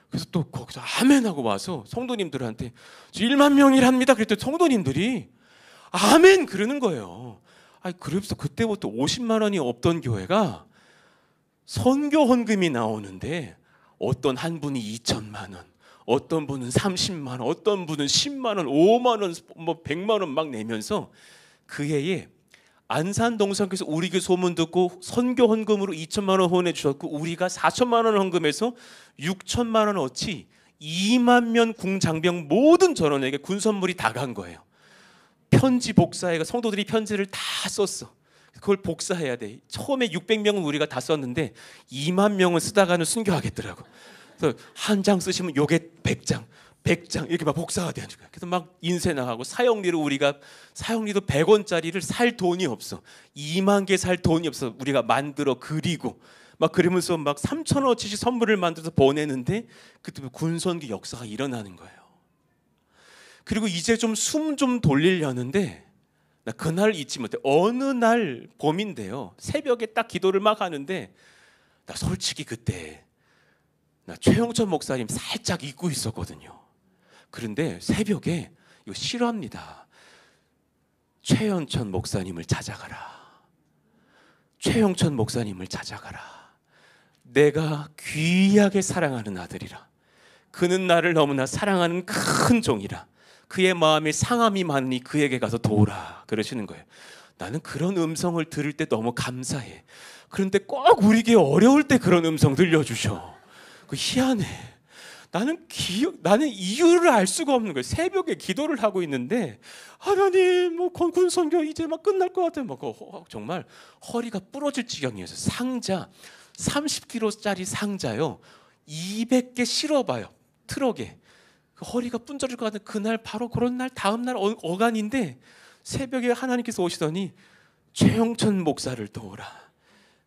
그래서 또 거기서 아멘하고 와서 성도님들한테 1만 명이랍니다. 그랬더니 성도님들이 아멘 그러는 거예요. 그래서 그때부터 50만 원이 없던 교회가 선교 헌금이 나오는데 어떤 한 분이 2천만 원, 어떤 분은 30만 원, 어떤 분은 10만 원, 5만 원, 뭐 100만 원 막 내면서 그 해에 안산 동산교에서 우리 교회 소문 듣고 선교 헌금으로 2천만 원 후원해 주셨고 우리가 4천만 원 헌금해서 6천만 원 어치 2만 명 궁장병 모든 전원에게 군 선물이 다 간 거예요. 편지 복사해가 성도들이 편지를 다 썼어. 그걸 복사해야 돼. 처음에 600명은 우리가 다 썼는데 2만 명은 쓰다가는 순교하겠더라고. 그래서 한 장 쓰시면 요게 100장, 100장 이렇게 막 복사가 되는 거야. 그래서 막 인쇄 나가고 사형리로 우리가 사형리도 100원짜리를 살 돈이 없어. 2만 개 살 돈이 없어. 우리가 만들어 그리고 막 그러면서 막 3,000원어치씩 선물을 만들어서 보내는데 그때 군선교 역사가 일어나는 거예요. 그리고 이제 좀 숨 좀 돌리려는데 나 그날 잊지 못해. 어느 날 봄인데요, 새벽에 딱 기도를 막 하는데 나 솔직히 그때 나 최영천 목사님 살짝 잊고 있었거든요. 그런데 새벽에 이거 싫어합니다. 최영천 목사님을 찾아가라. 최영천 목사님을 찾아가라. 내가 귀하게 사랑하는 아들이라. 그는 나를 너무나 사랑하는 큰 종이라. 그의 마음에 상함이 많으니 그에게 가서 도우라. 그러시는 거예요. 나는 그런 음성을 들을 때 너무 감사해. 그런데 꼭 우리 교회 어려울 때 그런 음성 들려주셔. 그 희한해. 나는 이유를 알 수가 없는 거예요. 새벽에 기도를 하고 있는데 하나님, 뭐 건군 선교 이제 막 끝날 것 같아요. 막 정말 허리가 부러질 지경이어서 상자 30kg짜리 상자요 200개 실어봐요. 트럭에. 허리가 분절일 것 같은 그날, 바로 그런 날 다음 날 어간인데 새벽에 하나님께서 오시더니 최영천 목사를 도우라.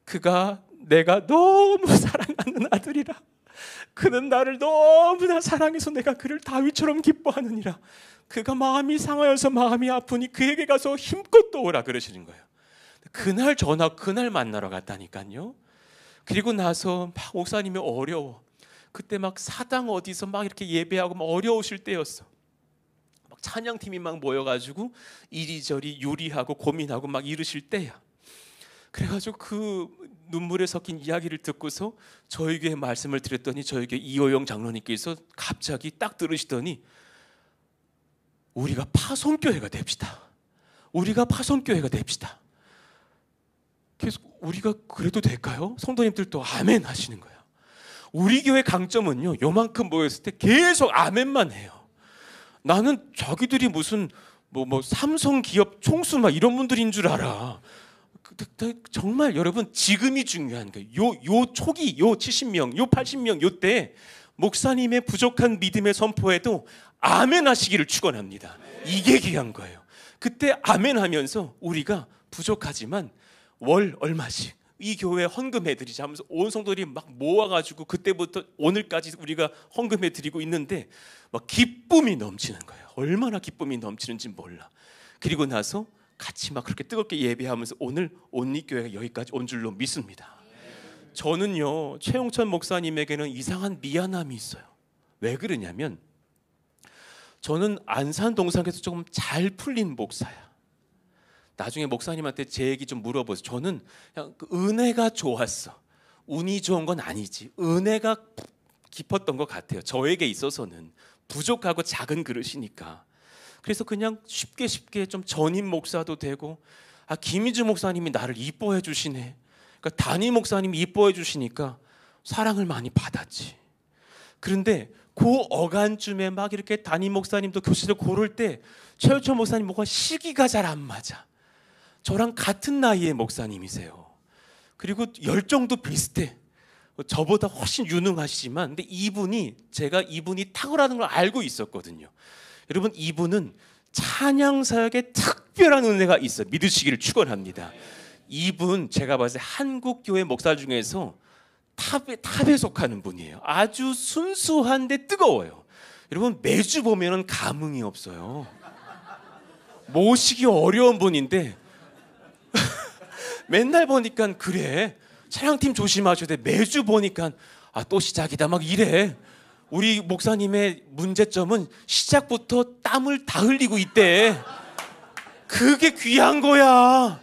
그가 내가 너무 사랑하는 아들이라. 그는 나를 너무나 사랑해서 내가 그를 다윗처럼 기뻐하느니라. 그가 마음이 상하여서 마음이 아프니 그에게 가서 힘껏 도우라. 그러시는 거예요. 그날 전화, 그날 만나러 갔다니까요. 그리고 나서 막 목사님이 어려워. 그때 막 사당 어디서 막 이렇게 예배하고 막 어려우실 때였어. 막 찬양팀이 막 모여가지고 이리저리 요리하고 고민하고 막 이러실 때야. 그래가지고 그 눈물에 섞인 이야기를 듣고서 저희 교회 말씀을 드렸더니 저희 교회 이호영 장로님께서 갑자기 딱 들으시더니 우리가 파송교회가 됩시다. 우리가 파송교회가 됩시다. 그래서 우리가 그래도 될까요? 성도님들도 아멘 하시는 거예요. 우리 교회 강점은요, 요만큼 모였을 때 계속 아멘만 해요. 나는 자기들이 무슨 뭐 삼성 기업 총수 막 이런 분들인 줄 알아. 정말 여러분, 지금이 중요한 거예요. 요 초기, 요 70명, 요 80명, 요 때 목사님의 부족한 믿음의 선포에도 아멘 하시기를 축원합니다. 이게 귀한 거예요. 그때 아멘 하면서 우리가 부족하지만 월 얼마씩 이 교회 헌금해 드리자 하면서 온 성도들이 막 모아가지고 그때부터 오늘까지 우리가 헌금해 드리고 있는데 막 기쁨이 넘치는 거예요. 얼마나 기쁨이 넘치는지 몰라. 그리고 나서 같이 막 그렇게 뜨겁게 예배하면서 오늘 온리교회가 여기까지 온 줄로 믿습니다. 저는요, 최용천 목사님에게는 이상한 미안함이 있어요. 왜 그러냐면 저는 안산 동상에서 조금 잘 풀린 목사야. 나중에 목사님한테 제 얘기 좀 물어보세요. 저는 그냥 그 은혜가 좋았어. 운이 좋은 건 아니지. 은혜가 깊었던 것 같아요. 저에게 있어서는 부족하고 작은 그릇이니까. 그래서 그냥 쉽게 좀 전임 목사도 되고, 김희주 목사님이 나를 이뻐해 주시네. 그러니까 담임 목사님이 이뻐해 주시니까 사랑을 많이 받았지. 그런데 그 어간쯤에 막 이렇게 담임 목사님도 교실을 고를 때 최우천 목사님 뭐가 시기가 잘 안 맞아. 저랑 같은 나이의 목사님이세요. 그리고 열정도 비슷해. 저보다 훨씬 유능하시지만, 근데 제가 이분이 탁월하는 걸 알고 있었거든요. 여러분, 이분은 찬양 사역에 특별한 은혜가 있어요. 믿으시기를 축원합니다. 이분 제가 봤을 때 한국 교회 목사 중에서 탑에 속하는 분이에요. 아주 순수한데 뜨거워요. 여러분, 매주 보면은 감흥이 없어요. 모시기 어려운 분인데 맨날 보니까 그래, 찬양팀 조심하셔야 돼. 매주 보니까 또 시작이다 막 이래. 우리 목사님의 문제점은 시작부터 땀을 다 흘리고 있대. 그게 귀한 거야.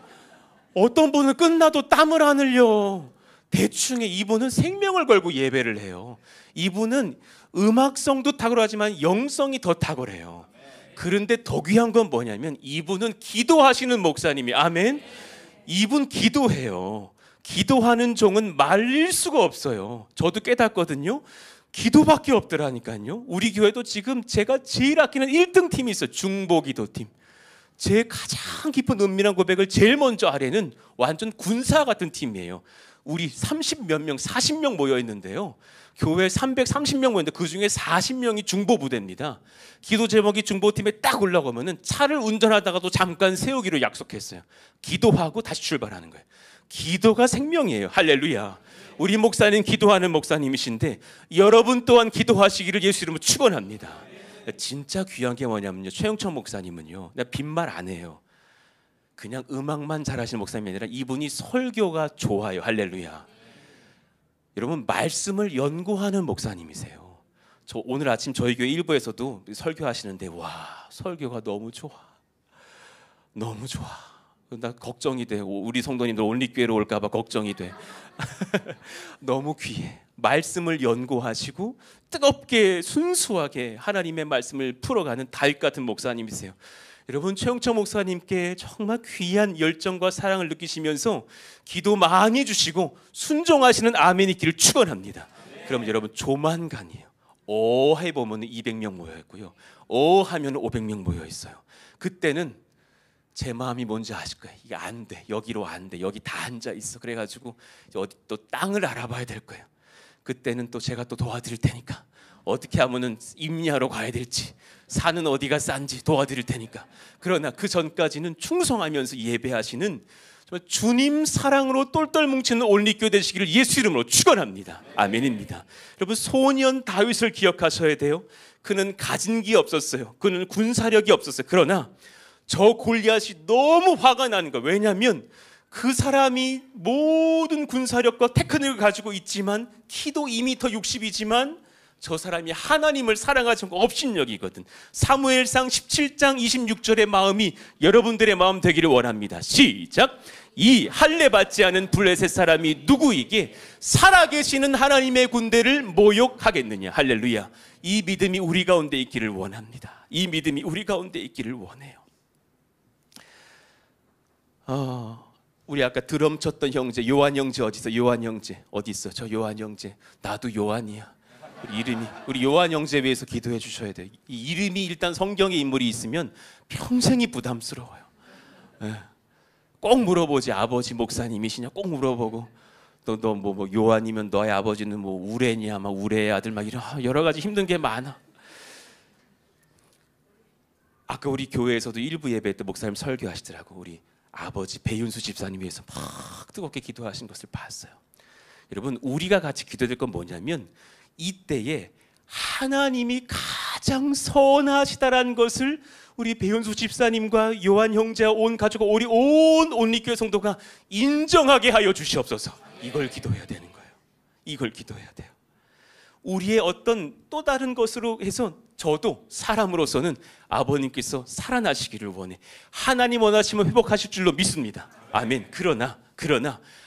어떤 분은 끝나도 땀을 안 흘려. 대충에 이분은 생명을 걸고 예배를 해요. 이분은 음악성도 탁월하지만 영성이 더 탁월해요. 그런데 더 귀한 건 뭐냐면 이분은 기도하시는 목사님이, 아멘. 이분 기도해요. 기도하는 종은 말릴 수가 없어요. 저도 깨닫거든요. 기도밖에 없더라니까요. 우리 교회도 지금 제가 제일 아끼는 1등 팀이 있어요. 중보기도팀. 제 가장 깊은 은밀한 고백을 제일 먼저 하려는 완전 군사 같은 팀이에요. 우리 30몇 명, 40명 모여 있는데요. 교회 330명 모였는데 그중에 40명이 중보부대입니다. 기도 제목이 중보팀에 딱 올라가면은 차를 운전하다가도 잠깐 세우기로 약속했어요. 기도하고 다시 출발하는 거예요. 기도가 생명이에요. 할렐루야. 우리 목사님 기도하는 목사님이신데 여러분 또한 기도하시기를 예수 이름으로 축원합니다. 진짜 귀한 게 뭐냐면요, 최영천 목사님은요, 내가 빈말 안 해요. 그냥 음악만 잘하시는 목사님이 아니라 이분이 설교가 좋아요. 할렐루야. 여러분, 말씀을 연구하는 목사님이세요. 저 오늘 아침 저희 교회 일부에서도 설교하시는데 와, 설교가 너무 좋아. 너무 좋아. 나 걱정이 돼. 우리 성도님들 온리교회로 올까 봐 걱정이 돼. 너무 귀해. 말씀을 연구하시고 뜨겁게 순수하게 하나님의 말씀을 풀어가는 다윗 같은 목사님이세요. 여러분, 최영천 목사님께 정말 귀한 열정과 사랑을 느끼시면서 기도 많이 주시고 순종하시는 아멘 있기를 축원합니다. 그러면 여러분, 조만간이에요. 오 해보면 200명 모여있고요, 오 하면 500명 모여있어요. 그때는 제 마음이 뭔지 아실 거예요. 이게 안 돼, 여기로 안 돼, 여기 다 앉아있어. 그래가지고 어디 또 땅을 알아봐야 될 거예요. 그때는 또 제가 또 도와드릴 테니까, 어떻게 하면은 임야로 가야 될지, 산은 어디가 싼지 도와드릴 테니까. 그러나 그 전까지는 충성하면서 예배하시는 정말 주님 사랑으로 똘똘 뭉치는 온리교회 되시기를 예수 이름으로 축원합니다. 아멘입니다. 여러분, 소년 다윗을 기억하셔야 돼요. 그는 가진 게 없었어요. 그는 군사력이 없었어요. 그러나 저 골리앗이 너무 화가 나는 거예요. 왜냐하면 그 사람이 모든 군사력과 테크닉을 가지고 있지만, 키도 2m 60이지만 저 사람이 하나님을 사랑하지 않고 업신여기거든. 사무엘상 17장 26절의 마음이 여러분들의 마음 되기를 원합니다. 시작. 이 할례 받지 않은 블레셋 사람이 누구이게 살아계시는 하나님의 군대를 모욕하겠느냐. 할렐루야. 이 믿음이 우리 가운데 있기를 원합니다. 이 믿음이 우리 가운데 있기를 원해요. 우리 아까 드럼 쳤던 형제, 요한 형제 어디 있어? 요한 형제 어디 있어? 저 요한 형제. 나도 요한이야. 우리 요한 형제 위해서 기도해 주셔야 돼요. 이 이름이 일단 성경에 인물이 있으면 평생이 부담스러워요. 꼭 물어보지. 아버지 목사님이시냐? 꼭 물어보고, 너 뭐 요한이면 너의 아버지는 뭐 우레냐? 막 우레의 아들, 막 이런 여러 가지 힘든 게 많아. 아까 우리 교회에서도 일부 예배 때 목사님 설교하시더라고. 우리 아버지 배윤수 집사님 위해서 막 뜨겁게 기도하신 것을 봤어요. 여러분, 우리가 같이 기도될 건 뭐냐면, 이때에 하나님이 가장 선하시다라는 것을 우리 배윤수 집사님과 요한 형제와 온 가족과 우리 온 온리교회 성도가 인정하게 하여 주시옵소서. 이걸 기도해야 되는 거예요. 이걸 기도해야 돼요. 우리의 어떤 또 다른 것으로 해서 저도 사람으로서는 아버님께서 살아나시기를 원해. 하나님 원하시면 회복하실 줄로 믿습니다. 아멘. 그러나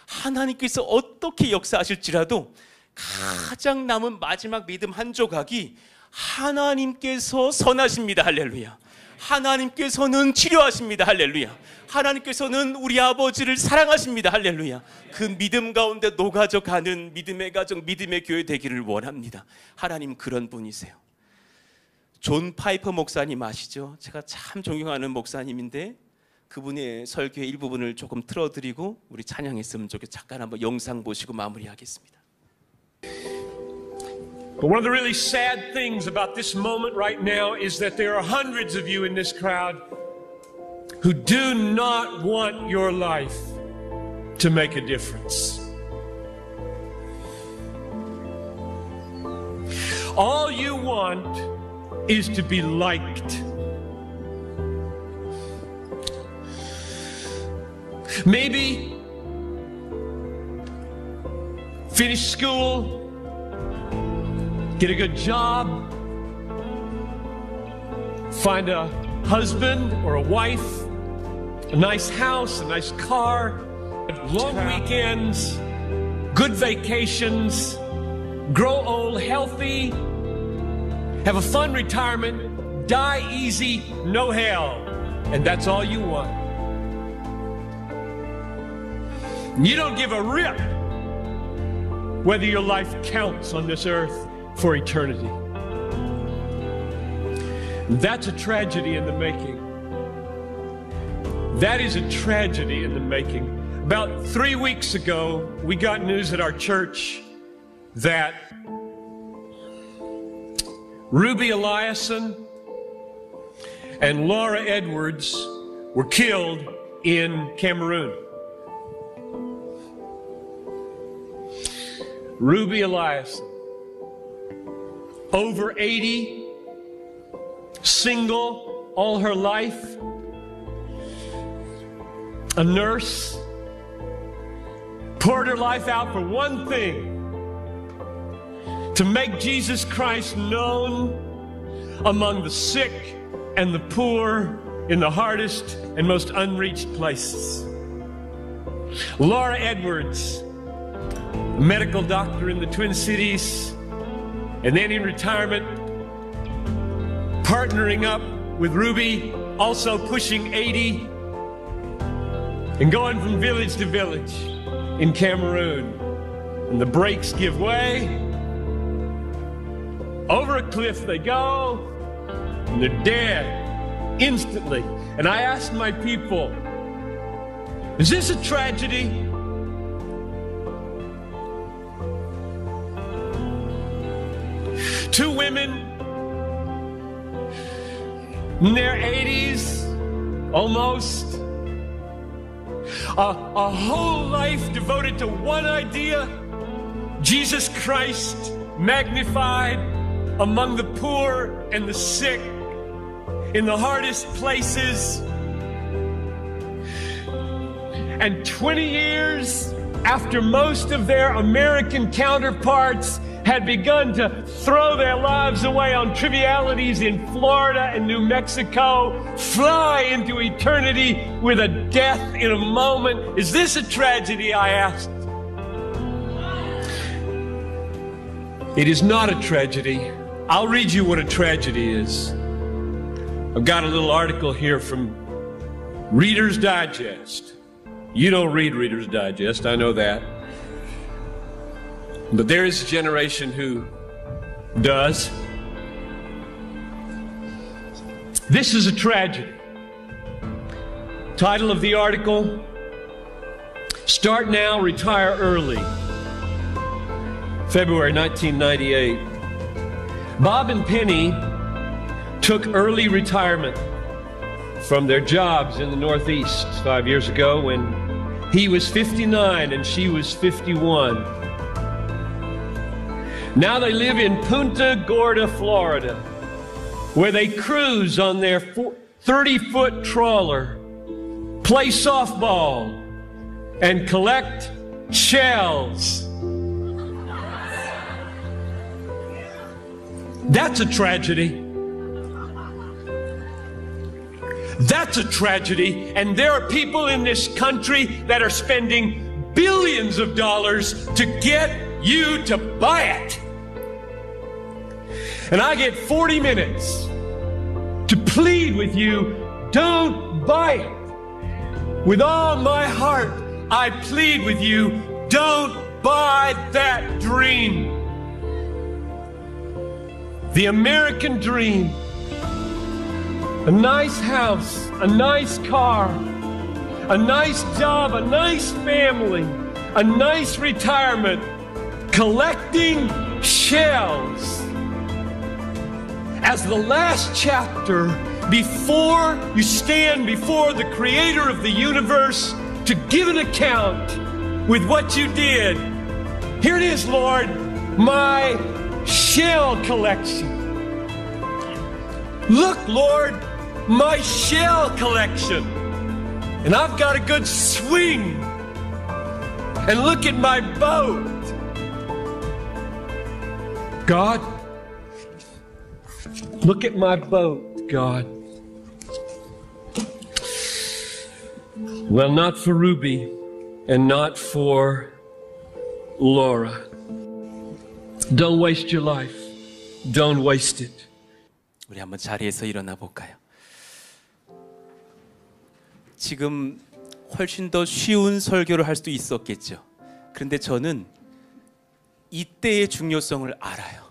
하나님께서 어떻게 역사하실지라도 가장 남은 마지막 믿음 한 조각이 하나님께서 선하십니다. 할렐루야. 하나님께서는 치료하십니다. 할렐루야. 하나님께서는 우리 아버지를 사랑하십니다. 할렐루야. 그 믿음 가운데 녹아져 가는 믿음의 가정, 믿음의 교회 되기를 원합니다. 하나님 그런 분이세요. 존 파이퍼 목사님 아시죠? 제가 참 존경하는 목사님인데 그분의 설교의 일부분을 조금 틀어드리고 우리 찬양했으면 좋겠어요. 잠깐 한번 영상 보시고 마무리하겠습니다. But one of the really sad things about this moment right now is that there are hundreds of you in this crowd who do not want your life to make a difference. All you want is to be liked. Maybe finish school, get a good job, find a husband or a wife, a nice house, a nice car, long weekends, good vacations, grow old healthy, have a fun retirement, die easy, no hell. And that's all you want. You don't give a rip whether your life counts on this earth for eternity. That's a tragedy in the making. That is a tragedy in the making. About 3 weeks ago, we got news at our church that Ruby Eliason and Laura Edwards were killed in Cameroon. Ruby Eliason, over 80, single all her life, a nurse, poured her life out for one thing: to make Jesus Christ known among the sick and the poor in the hardest and most unreached places. Laura Edwards, a medical doctor in the Twin Cities, and then in retirement, partnering up with Ruby, also pushing 80, and going from village to village in Cameroon. And the brakes give way. Over a cliff they go, and they're dead instantly. And I asked my people, is this a tragedy? Two women in their 80s, almost. A whole life devoted to one idea: Jesus Christ magnified among the poor and the sick in the hardest places. And 20 years after most of their American counterparts had begun to throw their lives away on trivialities in Florida and New Mexico, fly into eternity with a death in a moment. Is this a tragedy, I asked? It is not a tragedy. I'll read you what a tragedy is. I've got a little article here from Reader's Digest. You don't read Reader's Digest, I know that. But there is a generation who does. This is a tragedy. Title of the article: Start Now, Retire Early. February 1998. Bob and Penny took early retirement from their jobs in the Northeast 5 years ago when he was 59 and she was 51. Now they live in Punta Gorda, Florida, where they cruise on their 30-foot trawler, play softball, and collect shells. That's a tragedy. That's a tragedy. And there are people in this country that are spending billions of dollars to get you to buy it. And I get 40 minutes to plead with you, don't buy it. With all my heart, I plead with you, don't buy that dream. The American dream. A nice house, a nice car, a nice job, a nice family, a nice retirement, collecting shells. As the last chapter, before you stand before the Creator of the universe to give an account with what you did. Here it is, Lord, my shell collection. Look, Lord, my shell collection. And I've got a good swing. And look at my boat. God, look at my boat, God. Well, not for Ruby and not for Laura. Don't waste your life. Don't waste it. 우리 한번 자리에서 일어나 볼까요? 지금 훨씬 더 쉬운 설교를 할 수도 있었겠죠. 그런데 저는 이때의 중요성을 알아요.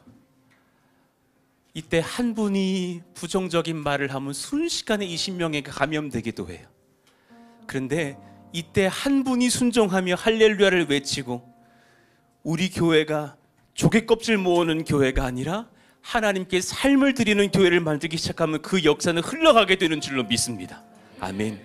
이때 한 분이 부정적인 말을 하면 순식간에 20명에게 감염되기도 해요. 그런데 이때 한 분이 순종하며 할렐루야를 외치고 우리 교회가 조개껍질 모으는 교회가 아니라 하나님께 삶을 드리는 교회를 만들기 시작하면 그 역사는 흘러가게 되는 줄로 믿습니다. 아멘.